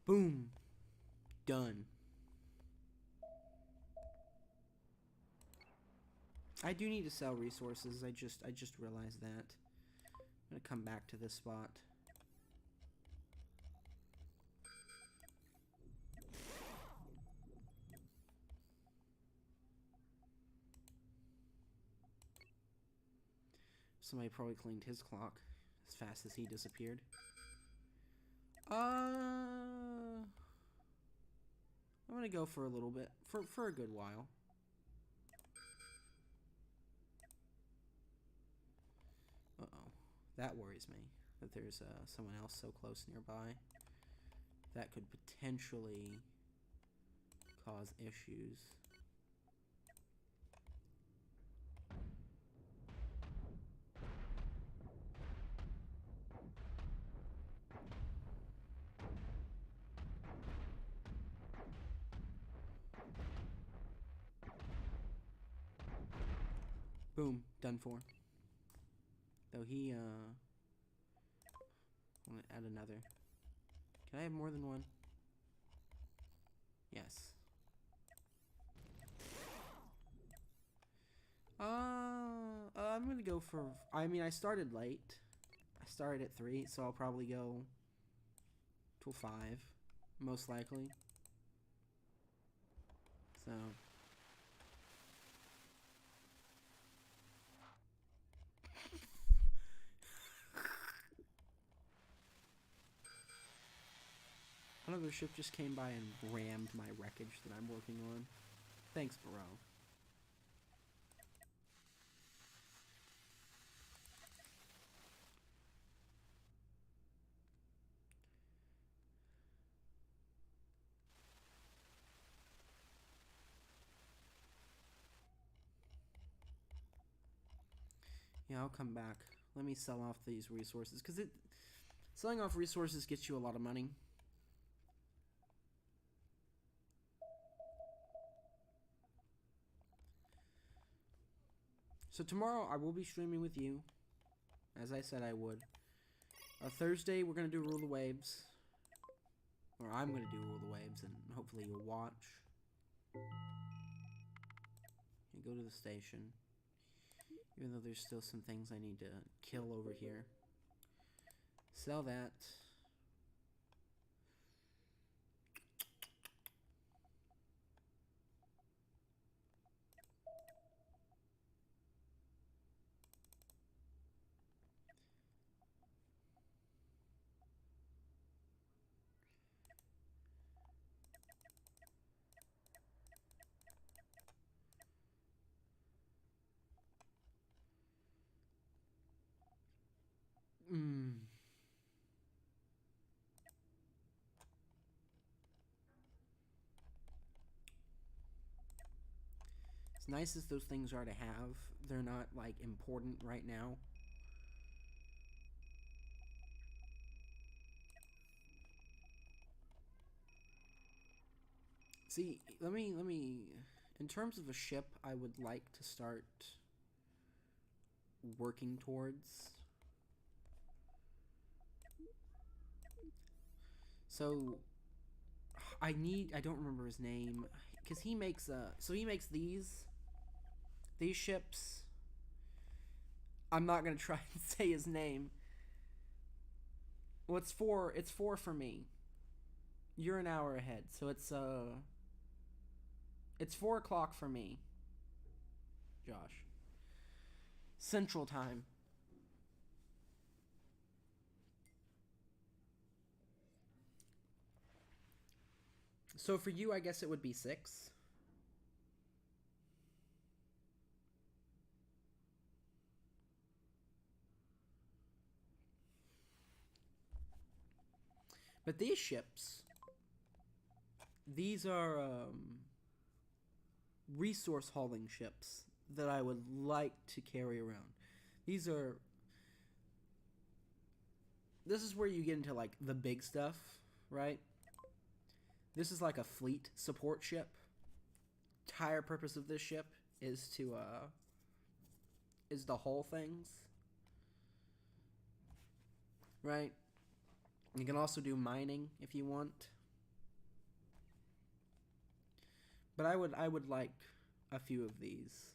Boom. Done. I do need to sell resources. I just realized that. I'm gonna come back to this spot. Somebody probably cleaned his clock as fast as he disappeared. I'm gonna go for a little bit, for a good while. Uh-oh. That worries me, that there's someone else so close nearby. That could potentially cause issues. Boom, done for. Though he, I'm gonna add another. Can I have more than one? Yes. I'm gonna go for, I mean, I started late. I started at 3, so I'll probably go till 5, most likely. So. Another ship just came by and rammed my wreckage that I'm working on. Thanks, bro. Yeah, I'll come back. Let me sell off these resources, because selling off resources gets you a lot of money. So tomorrow I will be streaming with you, as I said I would. Thursday we're going to do Rule the Waves. Or I'm going to do Rule the Waves, and hopefully you'll watch. And go to the station. Even though there's still some things I need to kill over here. Sell that. As nice as those things are to have, they're not, like, important right now. See, let me, in terms of a ship I would like to start working towards. So, I don't remember his name, because he makes, so he makes these ships. I'm not going to try and say his name. Well, it's 4 for me. You're an hour ahead, so it's 4 o'clock for me, Josh. Central Time. So for you, I guess it would be 6. But these ships, these are resource hauling ships that I would like to carry around. This is where you get into, like, the big stuff, right? This is like a fleet support ship. Entire purpose of this ship is to haul things, right? You can also do mining if you want. But I would like a few of these.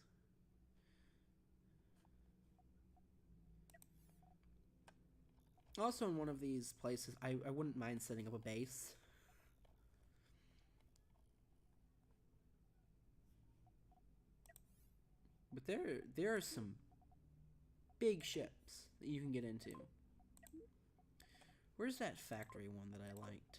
Also, in one of these places, I wouldn't mind setting up a base. But there are some big ships that you can get into. Where's that factory one that I liked?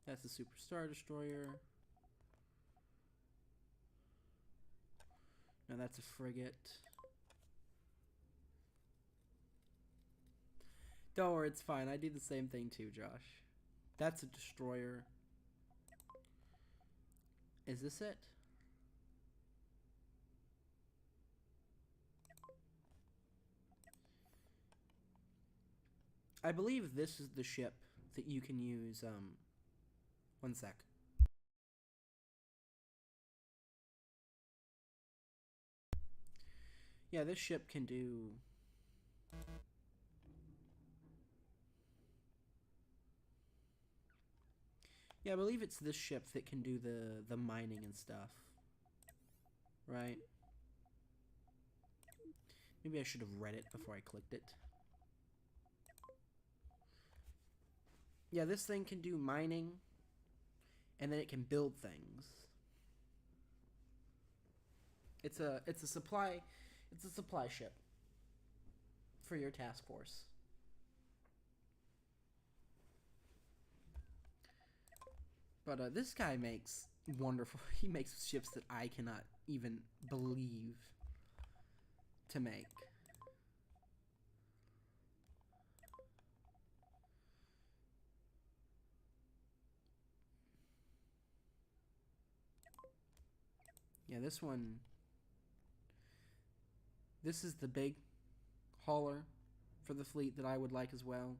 That's the Super Star Destroyer. Now that's a frigate. Don't worry, it's fine. I do the same thing too, Josh. That's a destroyer. Is this it? I believe this is the ship that you can use, one sec. Yeah, this ship can do... Yeah, I believe it's this ship that can do the mining and stuff. Right? Maybe I should have read it before I clicked it. Yeah, this thing can do mining, and then it can build things. It's a supply ship for your task force. But this guy makes wonderful. He makes ships that I cannot even believe to make. Yeah, this one. This is the big hauler for the fleet that I would like as well.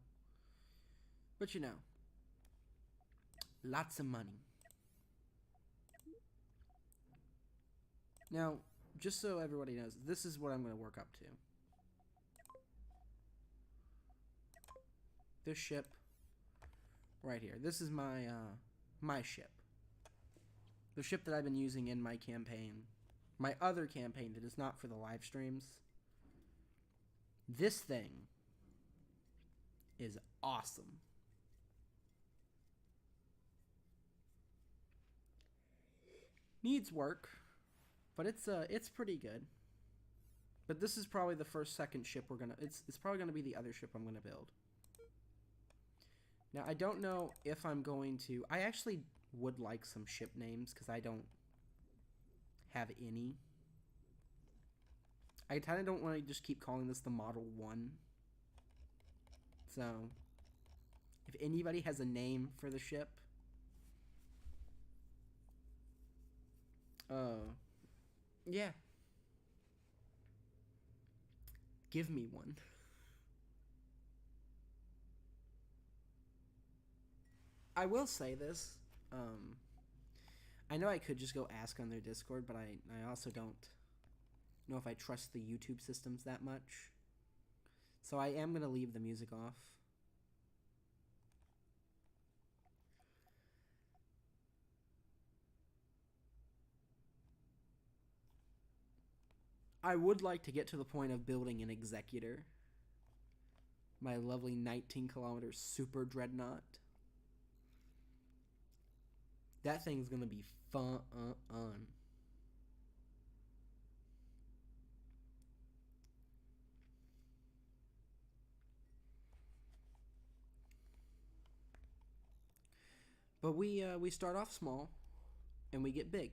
But you know, lots of money. Now, just so everybody knows, this is what I'm going to work up to. This ship right here. This is my ship. The ship that I've been using in my campaign. My other campaign that is not for the live streams. This thing is awesome. Needs work, but it's pretty good. But this is probably the second ship we're gonna. It's probably gonna be the other ship I'm gonna build. Now I don't know if I'm going to. I actually would like some ship names because I don't have any. I kind of don't want to just keep calling this the Model 1. So, if anybody has a name for the ship, yeah, give me one. I will say this. I know I could just go ask on their Discord, but I also don't know if I trust the YouTube systems that much. So I am going to leave the music off. I would like to get to the point of building an Executor. My lovely 19-kilometer super dreadnought. That thing's going to be fun. But we start off small, and we get big.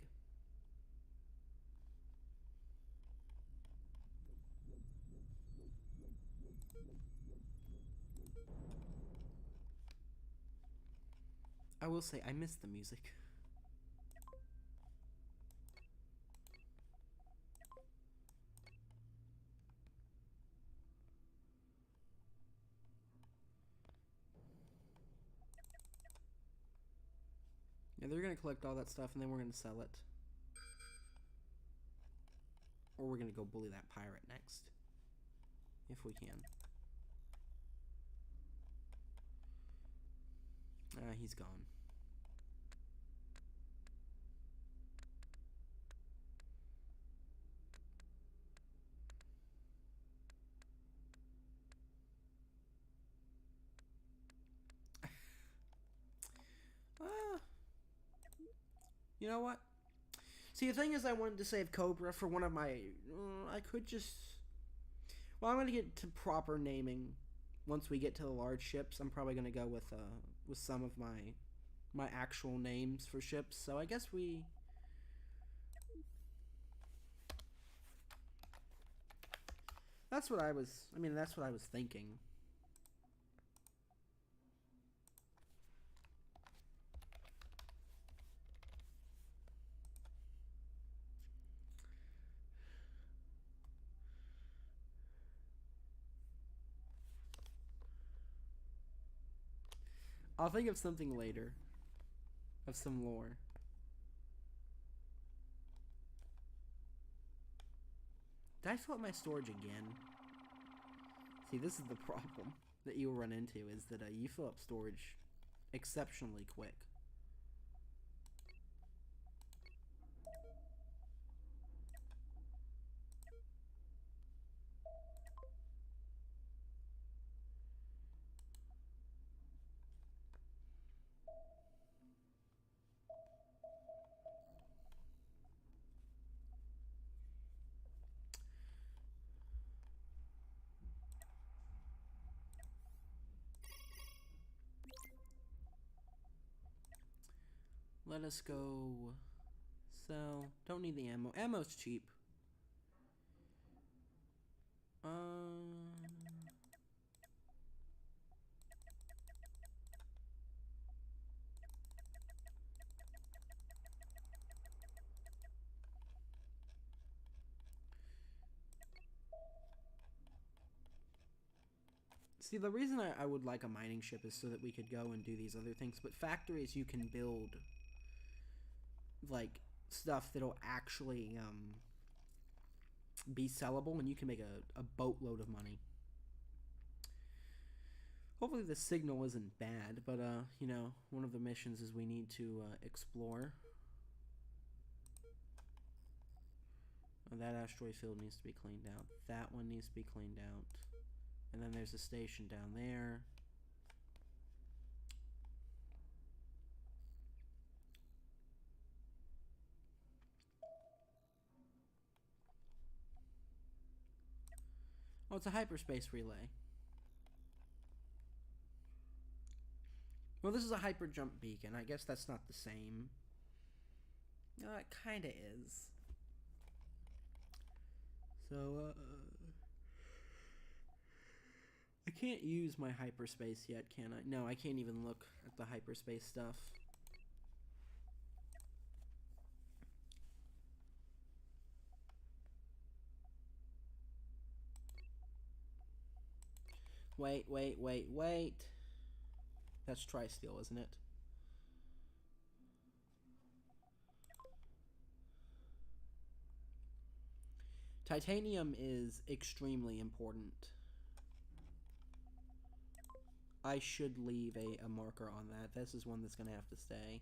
I will say, I miss the music. Yeah, they're gonna collect all that stuff and then we're gonna sell it. Or we're gonna go bully that pirate next. If we can. He's gone. You know what? See, the thing is, I wanted to save Cobra for one of my... I could just... Well, I'm going to get to proper naming once we get to the large ships. I'm probably going to go with some of my actual names for ships. So I guess we... That's what I was... I mean, that's what I was thinking. I'll think of something later. Of some lore. Did I fill up my storage again? See, this is the problem that you'll run into, is that you fill up storage exceptionally quick. Let us go sell. Don't need the ammo. Ammo's cheap. See, the reason I would like a mining ship is so that we could go and do these other things. But factories, you can build like stuff that'll actually be sellable, and you can make a boatload of money. Hopefully the signal isn't bad, but you know, one of the missions is we need to explore. Oh, that asteroid field needs to be cleaned out. That one needs to be cleaned out. And then there's a station down there. Oh, it's a hyperspace relay. Well, this is a hyper jump beacon. I guess that's not the same. It kind of is. So, I can't use my hyperspace yet, can I? No, I can't even look at the hyperspace stuff. Wait. That's tri-steel, isn't it? Titanium is extremely important. I should leave a marker on that. This is one that's going to have to stay.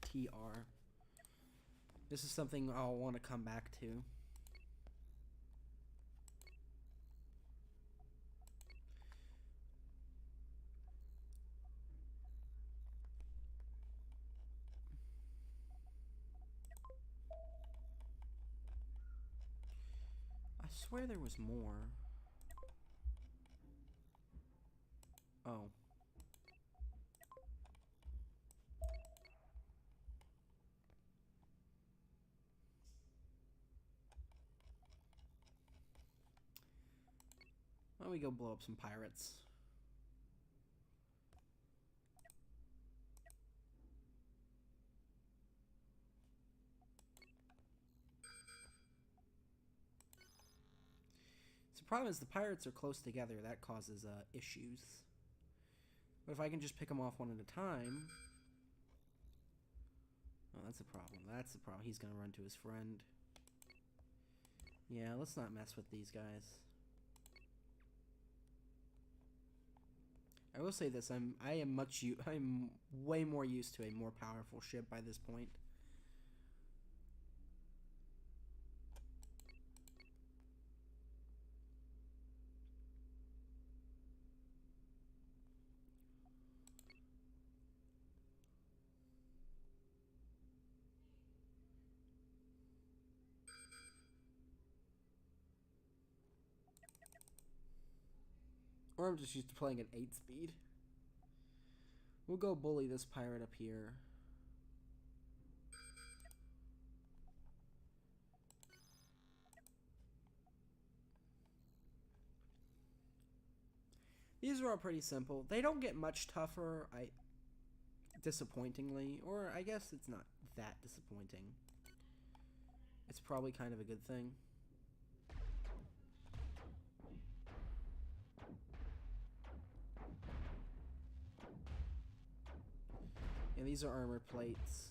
TR. This is something I'll want to come back to. I swear there was more. Oh. Why don't we go blow up some pirates? The problem is the pirates are close together. That causes issues. But if I can just pick them off one at a time... Oh, that's a problem. That's the problem. He's gonna run to his friend. Yeah, let's not mess with these guys. I will say this: I'm way more used to a more powerful ship by this point. Or I'm just used to playing at 8 speed. We'll go bully this pirate up here. These are all pretty simple. They don't get much tougher, disappointingly, or I guess it's not that disappointing. It's probably kind of a good thing. Yeah, these are armor plates.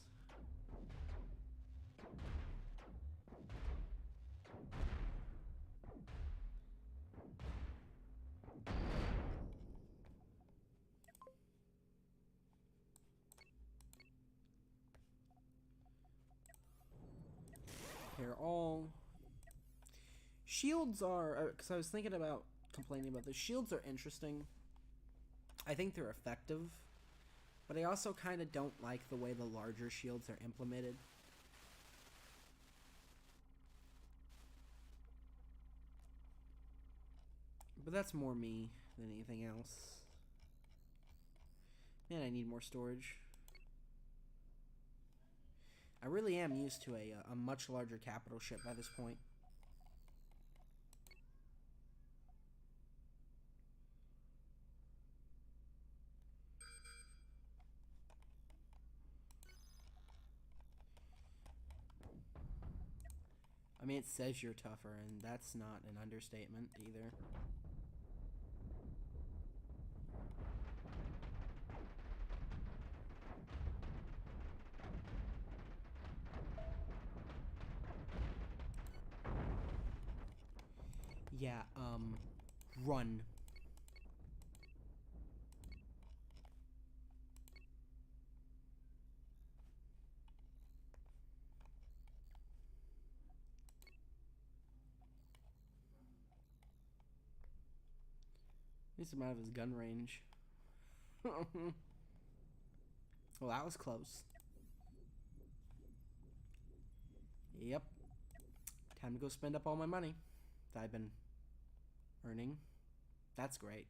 They're all... Shields are... Because I was thinking about complaining about this. Shields are interesting. I think they're effective. But I also kind of don't like the way the larger shields are implemented. But that's more me than anything else. Man, I need more storage. I really am used to a much larger capital ship by this point. I mean, it says you're tougher, and that's not an understatement either. Yeah, run. At least I'm out of his gun range. Well, that was close. Yep. Time to go spend up all my money that I've been earning. That's great.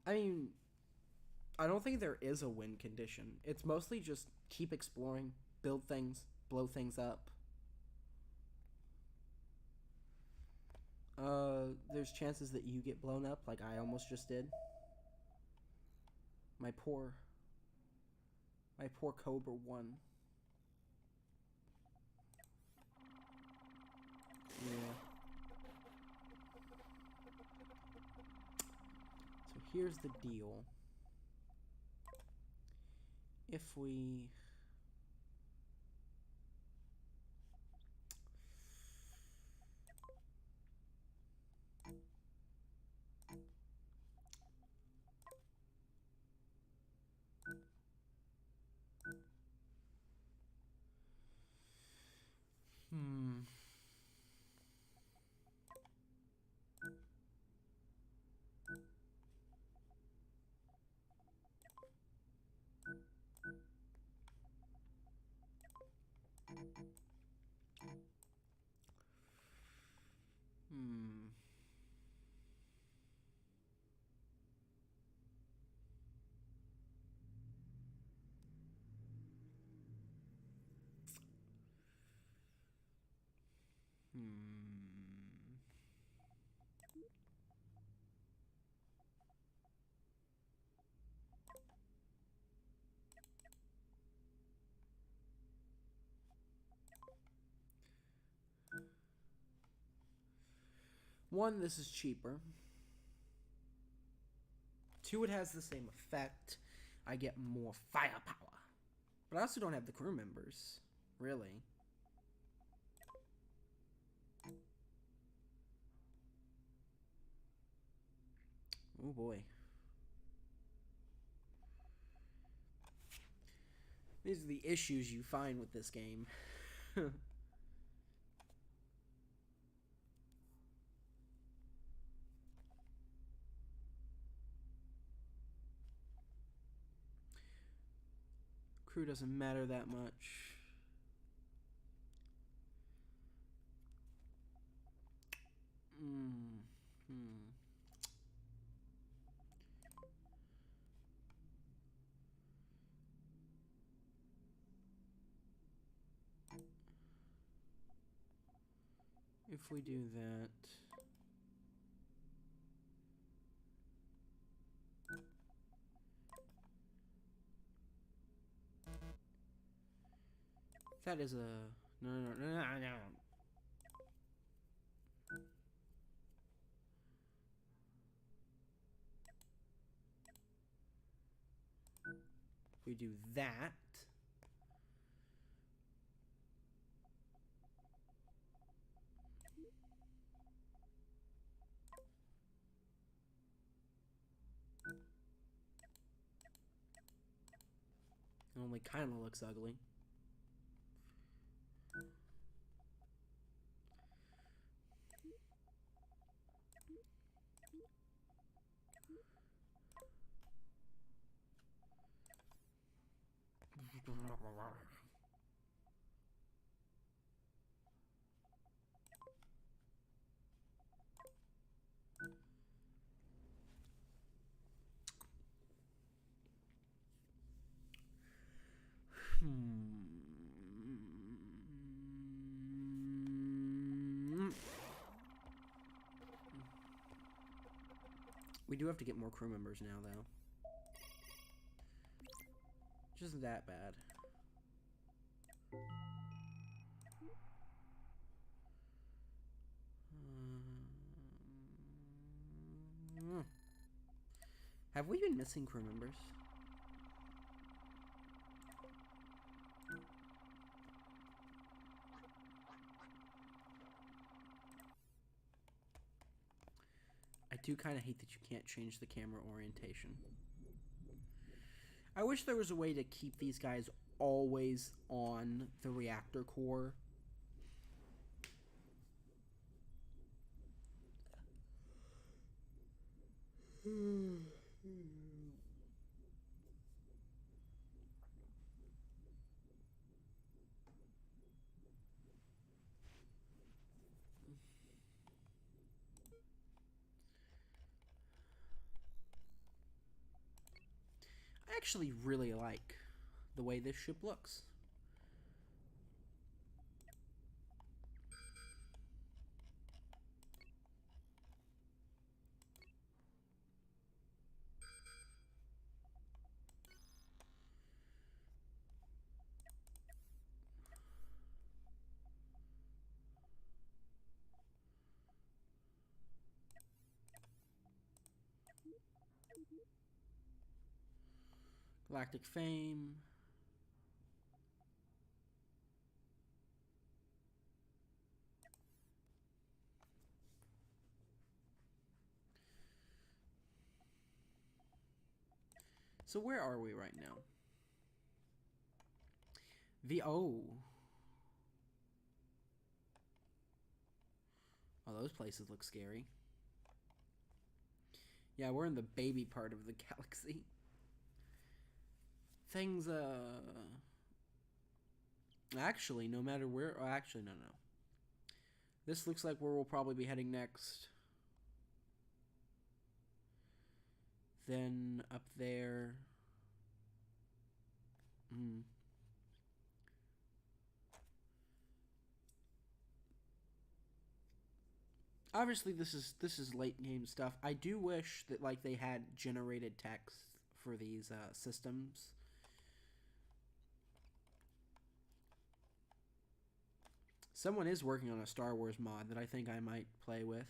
I mean, I don't think there is a win condition. It's mostly just keep exploring, build things, blow things up. There's chances that you get blown up like I almost just did. My poor Cobra 1. Yeah. So here's the deal. If we... Hmm. Hmm. Hmm. One, this is cheaper. Two, it has the same effect. I get more firepower. But I also don't have the crew members. Really. Oh boy. These are the issues you find with this game. Crew doesn't matter that much. If we do that... That is a... No. We do that. It only kind of looks ugly. We do have to get more crew members now, though. Which isn't that bad. Have we been missing crew members? I do kind of hate that you can't change the camera orientation. I wish there was a way to keep these guys always on the reactor core. I actually really like the way this ship looks. Galactic Fame. So where are we right now? Oh, those places look scary. Yeah, we're in the baby part of the galaxy. Things, actually, no matter where... Oh, actually, no. This looks like where we'll probably be heading next. Then up there... Obviously, this is late game stuff. I do wish that like they had generated text for these systems. Someone is working on a Star Wars mod that I think I might play with.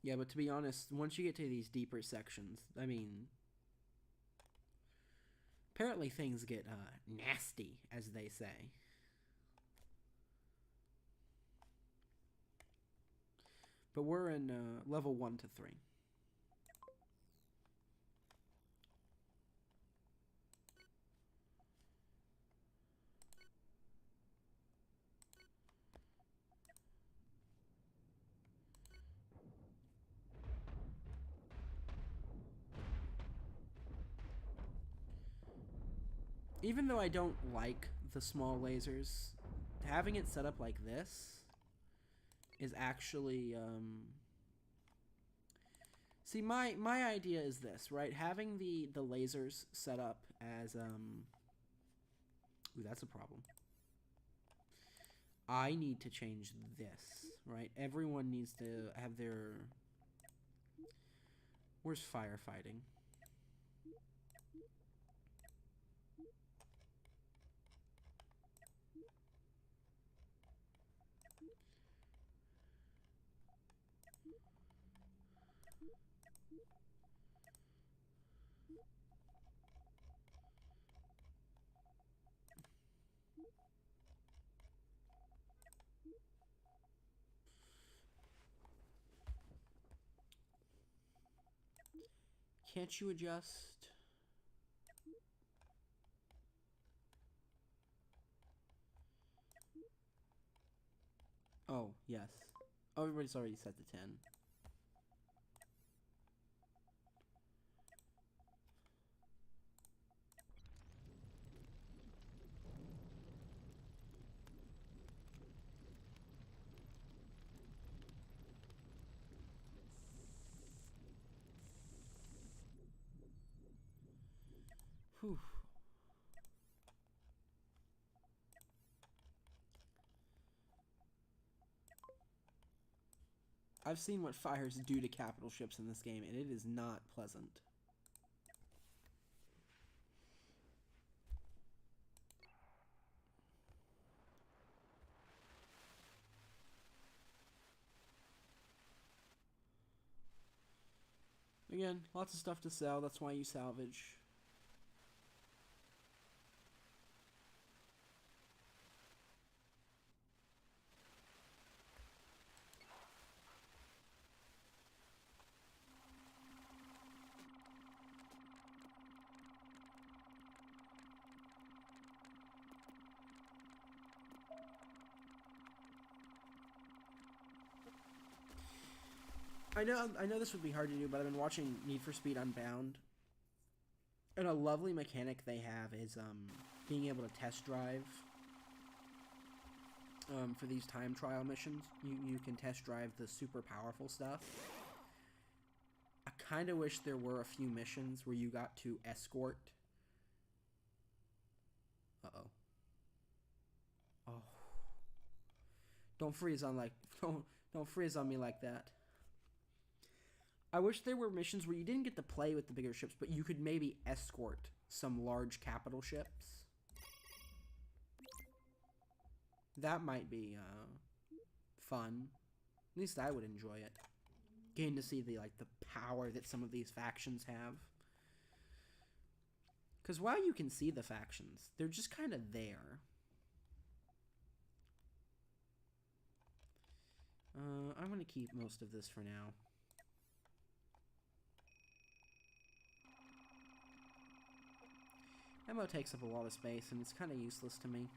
Yeah, but to be honest, once you get to these deeper sections, I mean, apparently things get nasty, as they say. But we're in level 1 to 3. Even though I don't like the small lasers, having it set up like this is actually see, my idea is this, right? Having the lasers set up as ooh, that's a problem. I need to change this, right? Everyone needs to have their... Where's firefighting? Can't you adjust? Oh, yes. Oh, everybody's already set to 10. Whew. I've seen what fires do to capital ships in this game, and it is not pleasant. Again, lots of stuff to sell, that's why you salvage. I know this would be hard to do, but I've been watching Need for Speed Unbound, and a lovely mechanic they have is being able to test drive for these time trial missions. You can test drive the super powerful stuff. I kind of wish there were a few missions where you got to escort. Uh-oh. Oh. Don't freeze on like don't freeze on me like that. I wish there were missions where you didn't get to play with the bigger ships, but you could maybe escort some large capital ships. That might be fun. At least I would enjoy it. Getting to see the power that some of these factions have. Because while you can see the factions, they're just kind of there. I'm going to keep most of this for now. Ammo takes up a lot of space, and it's kind of useless to me.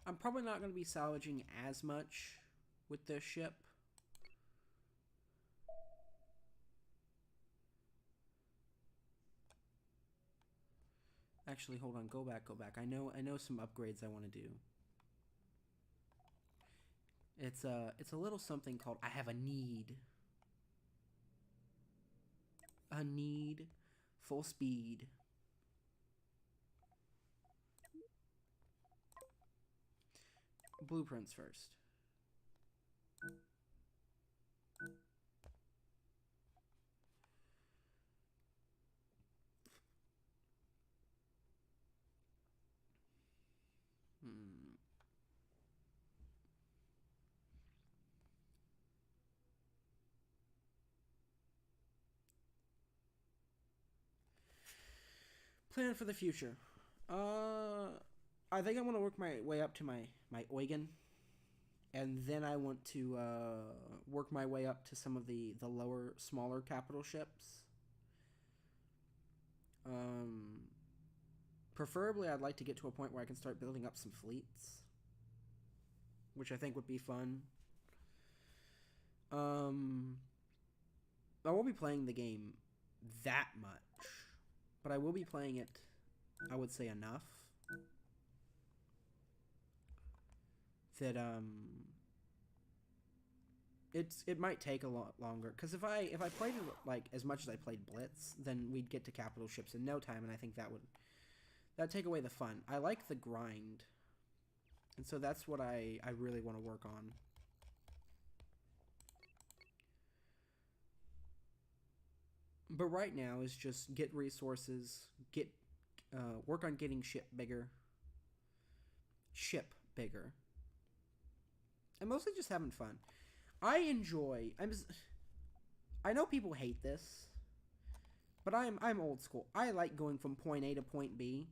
I'm probably not going to be salvaging as much with this ship. Actually, hold on. Go back. I know some upgrades I want to do. It's a little something called I have a need. A need full speed. Blueprints first. Plan for the future. I think I want to work my way up to my Eugen, and then I want to work my way up to some of the lower, smaller capital ships. Preferably, I'd like to get to a point where I can start building up some fleets, which I think would be fun. I won't be playing the game that much, but I will be playing it, I would say, enough that it might take a lot longer. Because if I played it like as much as I played Blitz, then we'd get to capital ships in no time, and I think that'd take away the fun. I like the grind, and so that's what I really want to work on. But right now is just get resources, work on getting ship bigger, and mostly just having fun. I know people hate this, but I'm old school. I like going from point A to point B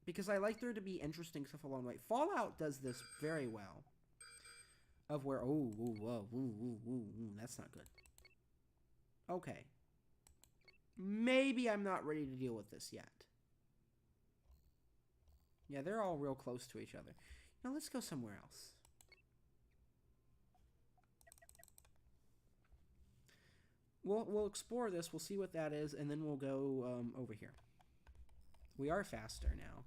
because I like there to be interesting stuff along the way. Fallout does this very well. Of where that's not good. Okay. Maybe I'm not ready to deal with this yet. Yeah, they're all real close to each other. Now let's go somewhere else. We'll explore this. We'll see what that is, and then we'll go over here. We are faster now.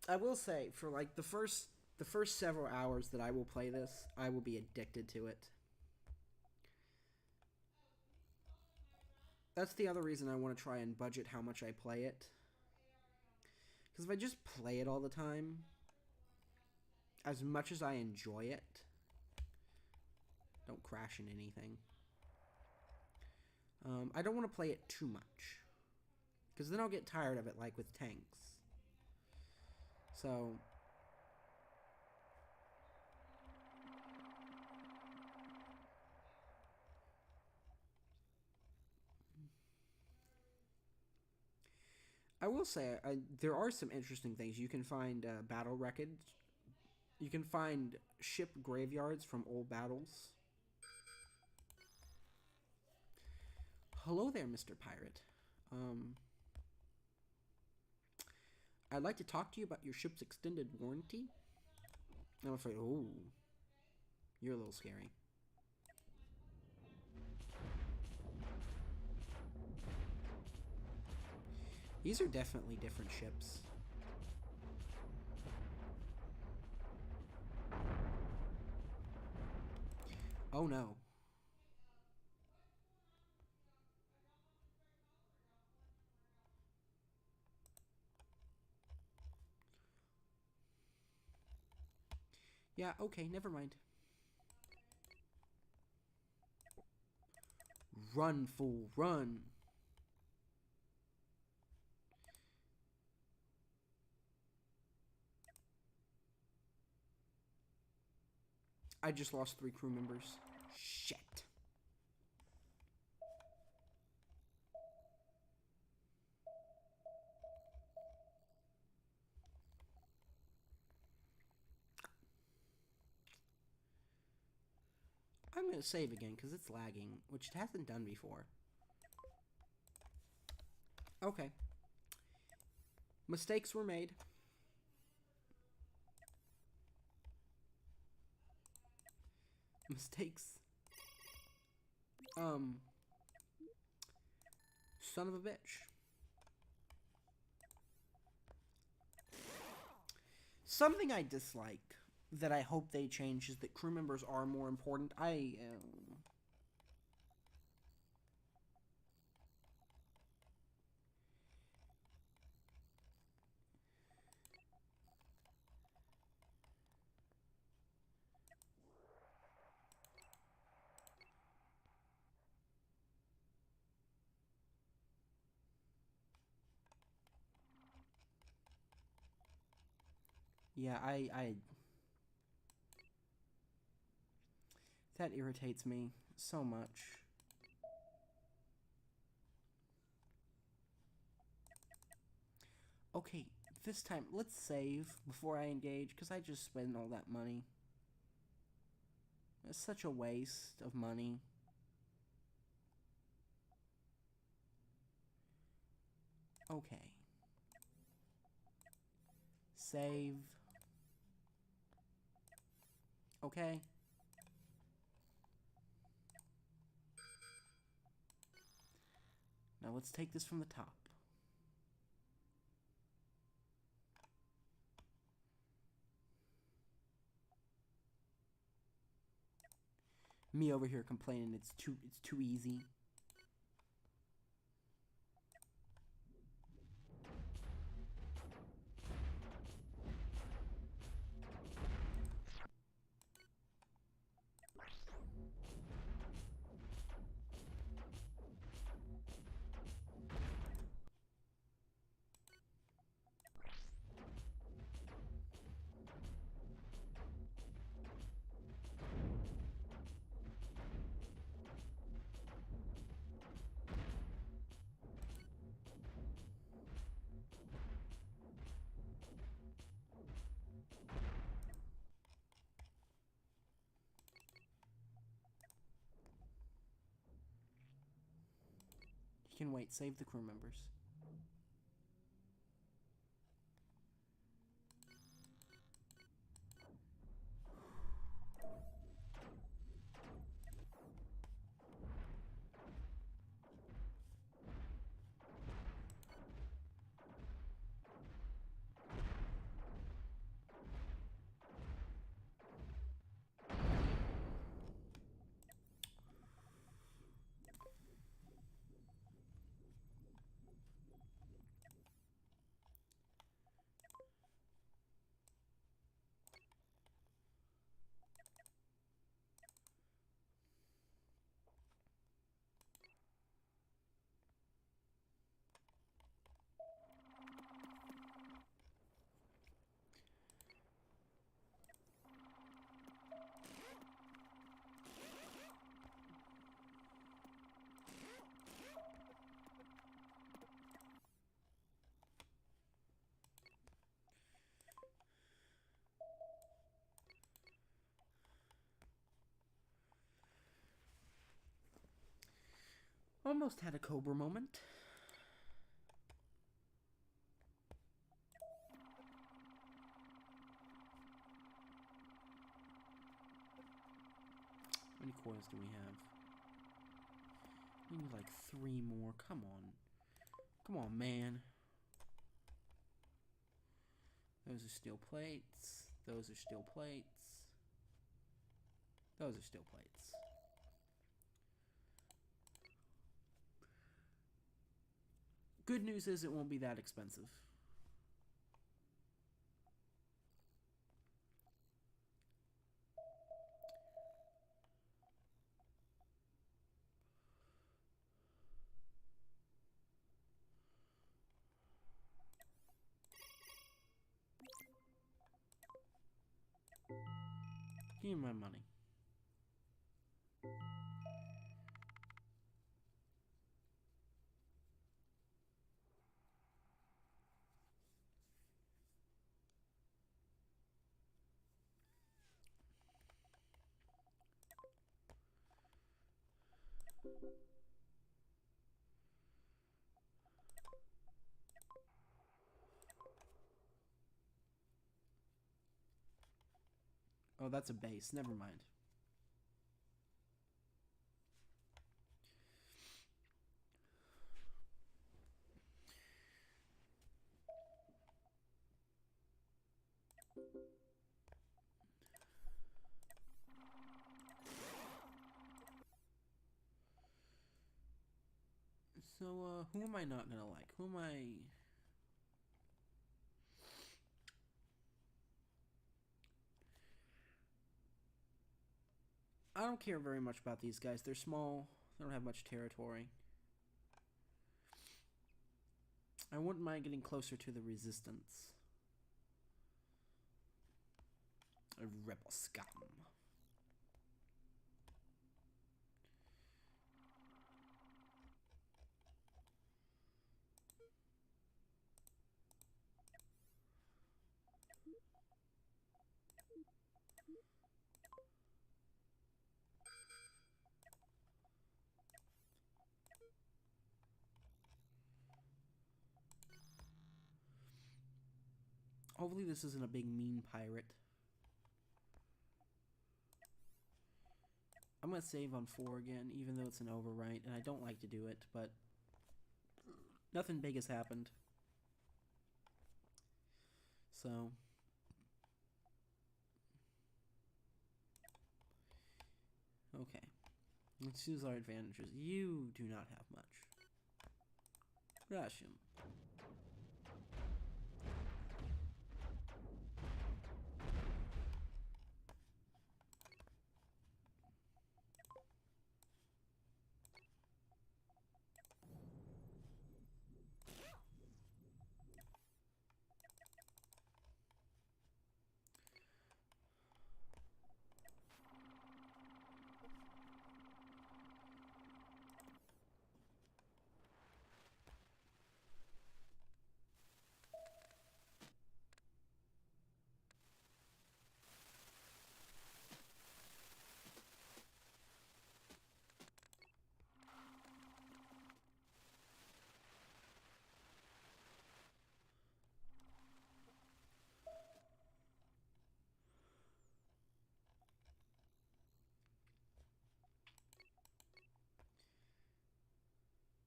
I will say, for like the first several hours that I will play this, I will be addicted to it. That's the other reason I want to try and budget how much I play it. Because if I just play it all the time, as much as I enjoy it, don't crash in anything. I don't want to play it too much, because then I'll get tired of it, like with tanks. So I will say there are some interesting things. You can find battle wreckage. You can find ship graveyards from old battles. Hello there, Mr. Pirate. I'd like to talk to you about your ship's extended warranty. I'm afraid. Oh, you're a little scary. These are definitely different ships. Oh no. Yeah, okay, never mind. Run, fool, run. I just lost 3 crew members. Shit. I'm going to save again because it's lagging, which it hasn't done before. Okay. Mistakes were made. Mistakes. Son of a bitch. Something I dislike that I hope they change is that crew members are more important. Yeah, I that irritates me so much. Okay, this time, let's save before I engage, because I just spent all that money. It's such a waste of money. Okay. Save. Okay. Now let's take this from the top. Me over here complaining it's too easy. You can wait, save the crew members. Almost had a Cobra moment. How many coils do we have? We need like 3 more. Come on. Come on, man. Those are steel plates. Those are steel plates. Those are steel plates. Good news is it won't be that expensive. Give me my money. Oh, that's a base. Never mind. So, who am I not gonna like? Who am I... I don't care very much about these guys. They're small. They don't have much territory. I wouldn't mind getting closer to the resistance. Rebel scum. Hopefully this isn't a big mean pirate. I'm going to save on 4 again, even though it's an overwrite, and I don't like to do it, but nothing big has happened. So, okay. Let's use our advantages. You do not have much. Crush him.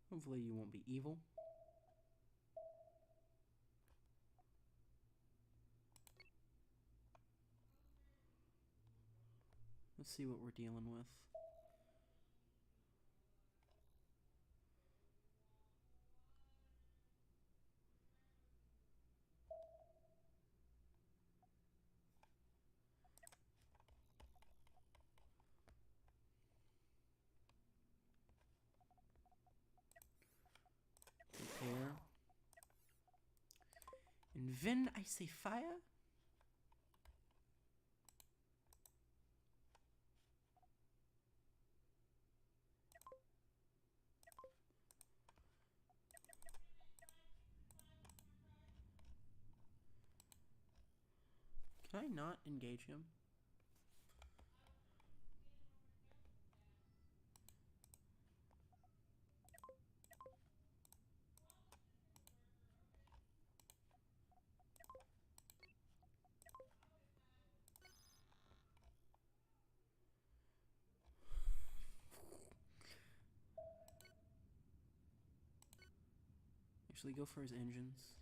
Hopefully you won't be evil. Let's see what we're dealing with. Prepare. And then I say fire. Can I not engage him? Actually, go for his engines.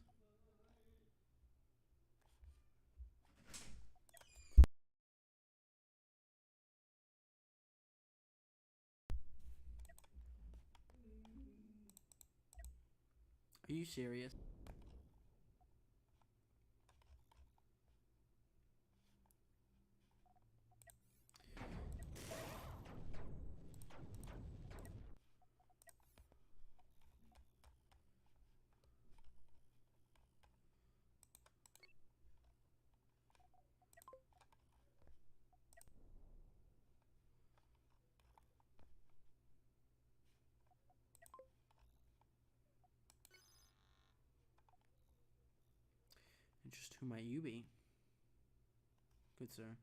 Are you serious? And just who might you be? Good sir.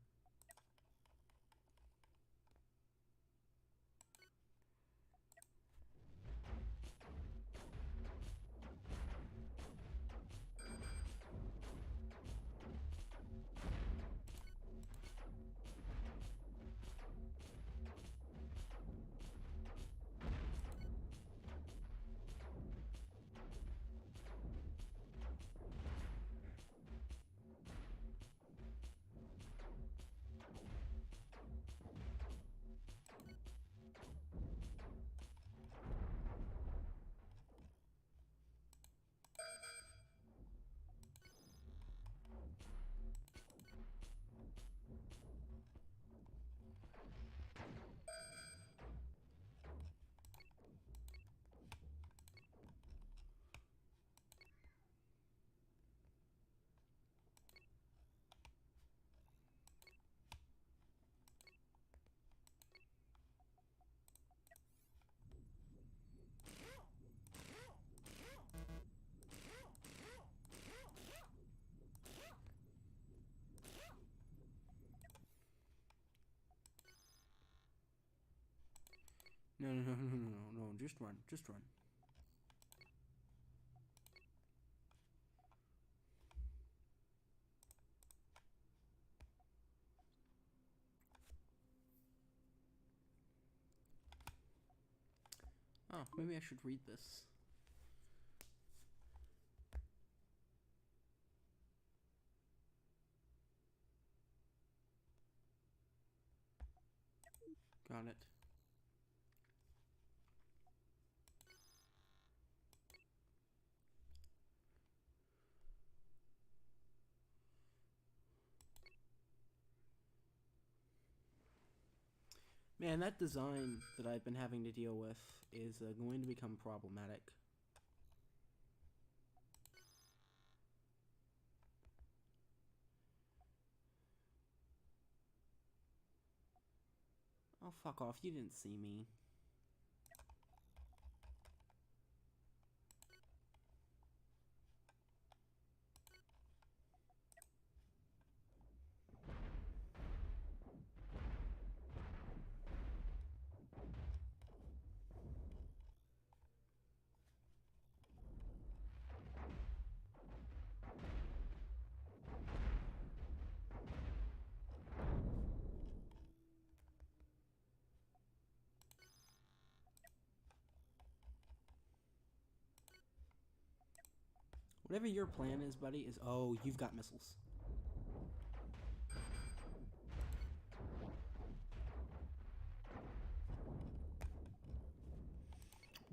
No, no, no, no, no, no, no. Just run. Just run. Oh, maybe I should read this. Got it. Man, that design that I've been having to deal with is going to become problematic. Oh, fuck off. You didn't see me. Whatever your plan is, buddy, is... Oh, you've got missiles.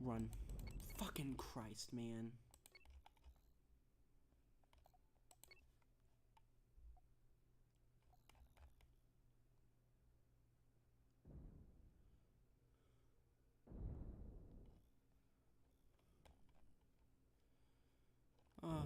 Run. Fucking Christ, man. Ugh.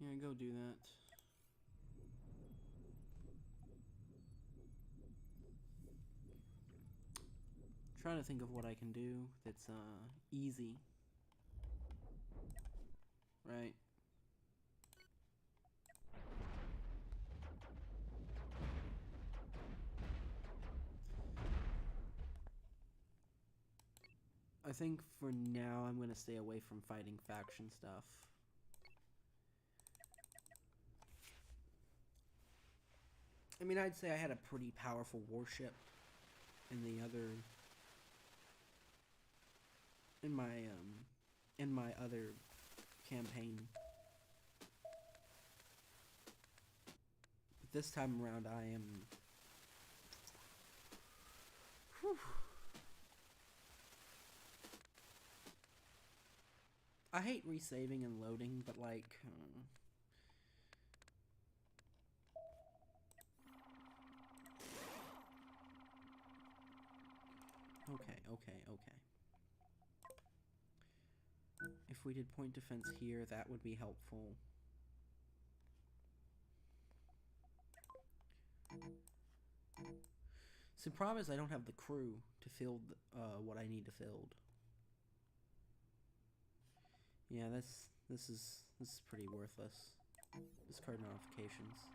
Yeah, go do that. Trying to think of what I can do that's easy. Right. I think for now I'm gonna stay away from fighting faction stuff. I mean, I'd say I had a pretty powerful warship in the other... in my other campaign. But this time around I am... Whew. I hate resaving and loading, but like... Okay. If we did point defense here, that would be helpful. So the problem is I don't have the crew to field what I need to field. Yeah, this is pretty worthless. Discard notifications.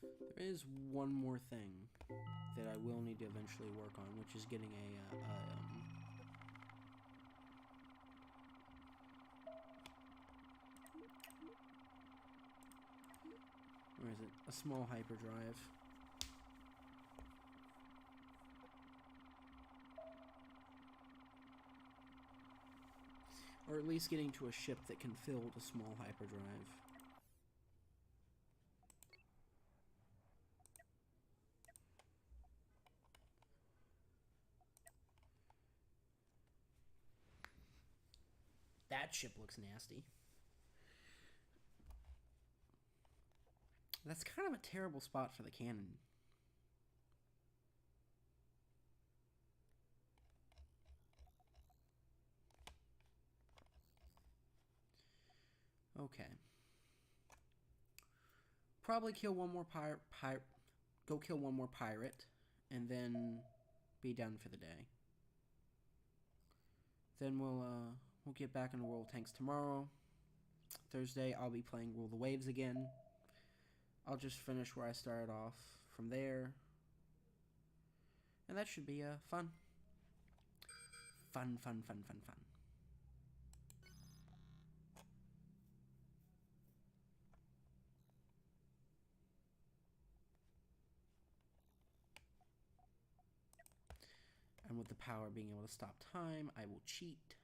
There is one more thing that I will need to eventually work on, which is getting where is it? A small hyperdrive. Or at least getting to a ship that can fill a small hyperdrive. That ship looks nasty. That's kind of a terrible spot for the cannon. Okay. Probably kill one more go kill one more pirate, and then be done for the day. Then we'll get back into World Tanks tomorrow. Thursday, I'll be playing Rule the Waves again. I'll just finish where I started off from there. And that should be fun. Fun. And with the power being able to stop time, I will cheat.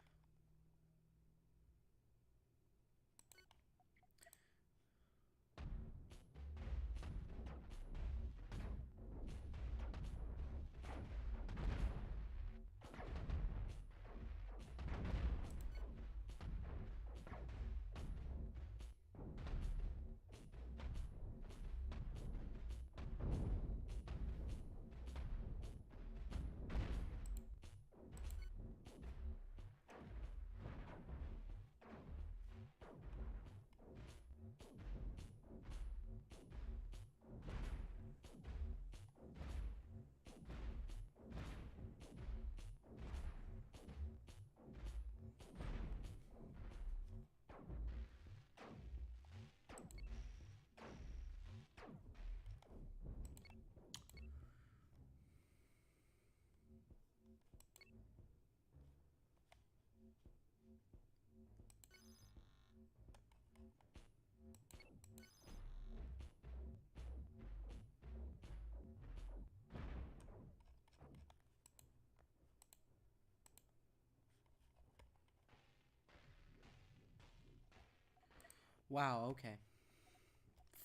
Wow, okay.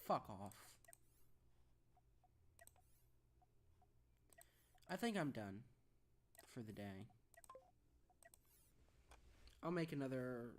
Fuck off. I think I'm done for the day. I'll make another...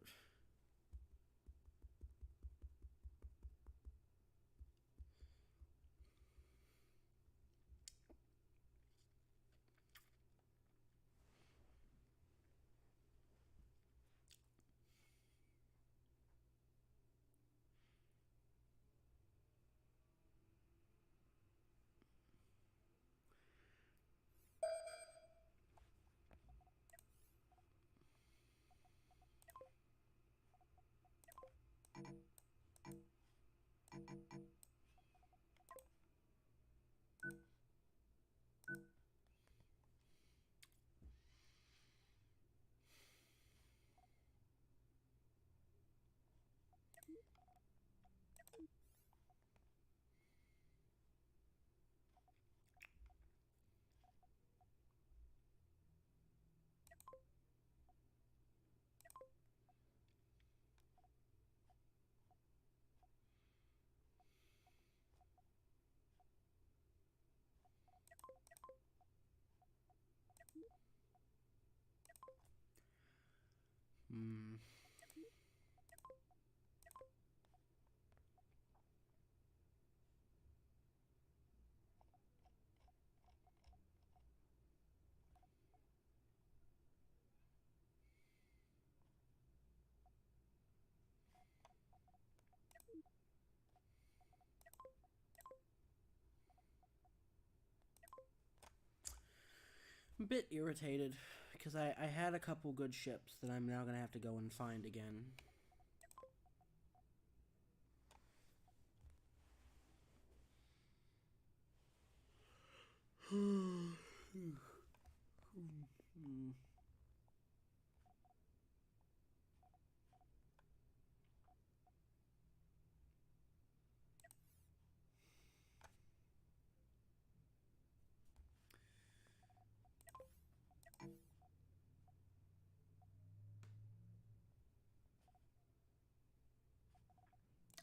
I'm a bit irritated because I had a couple good ships that I'm now going to have to go and find again.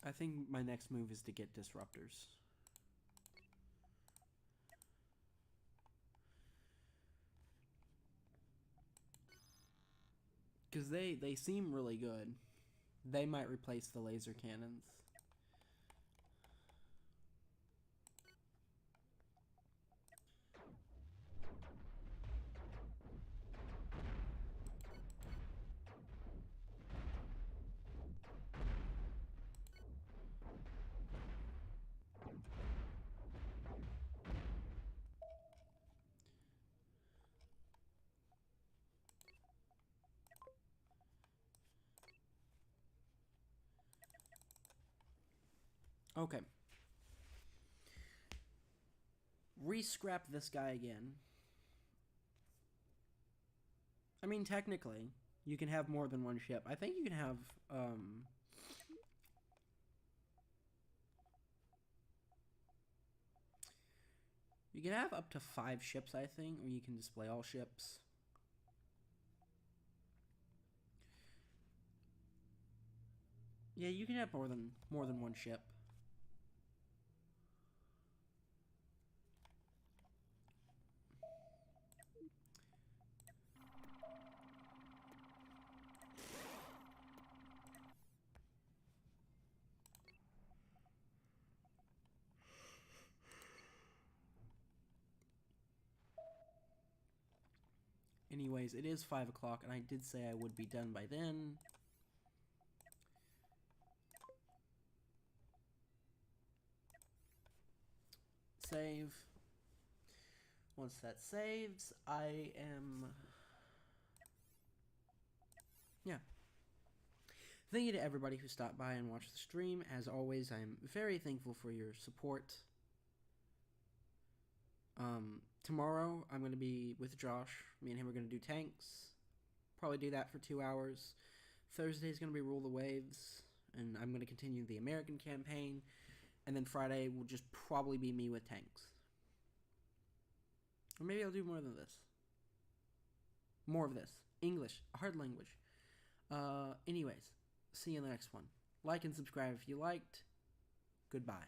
I think my next move is to get disruptors. Because they seem really good. They might replace the laser cannons. Okay. Re-scrap this guy again. I mean, technically, you can have more than one ship. I think you can have, you can have up to 5 ships, I think, or you can display all ships. Yeah, you can have more than one ship. Anyways, it is 5 o'clock, and I did say I would be done by then. Save. Once that saves, I am... Yeah. Thank you to everybody who stopped by and watched the stream. As always, I'm very thankful for your support. Tomorrow, I'm going to be with Josh. Me and him are going to do tanks. Probably do that for 2 hours. Thursday is going to be Rule the Waves, and I'm going to continue the American campaign. And then Friday will just probably be me with tanks. Or maybe I'll do more than this. More of this. English, a hard language. Anyways, see you in the next one. Like and subscribe if you liked. Goodbye.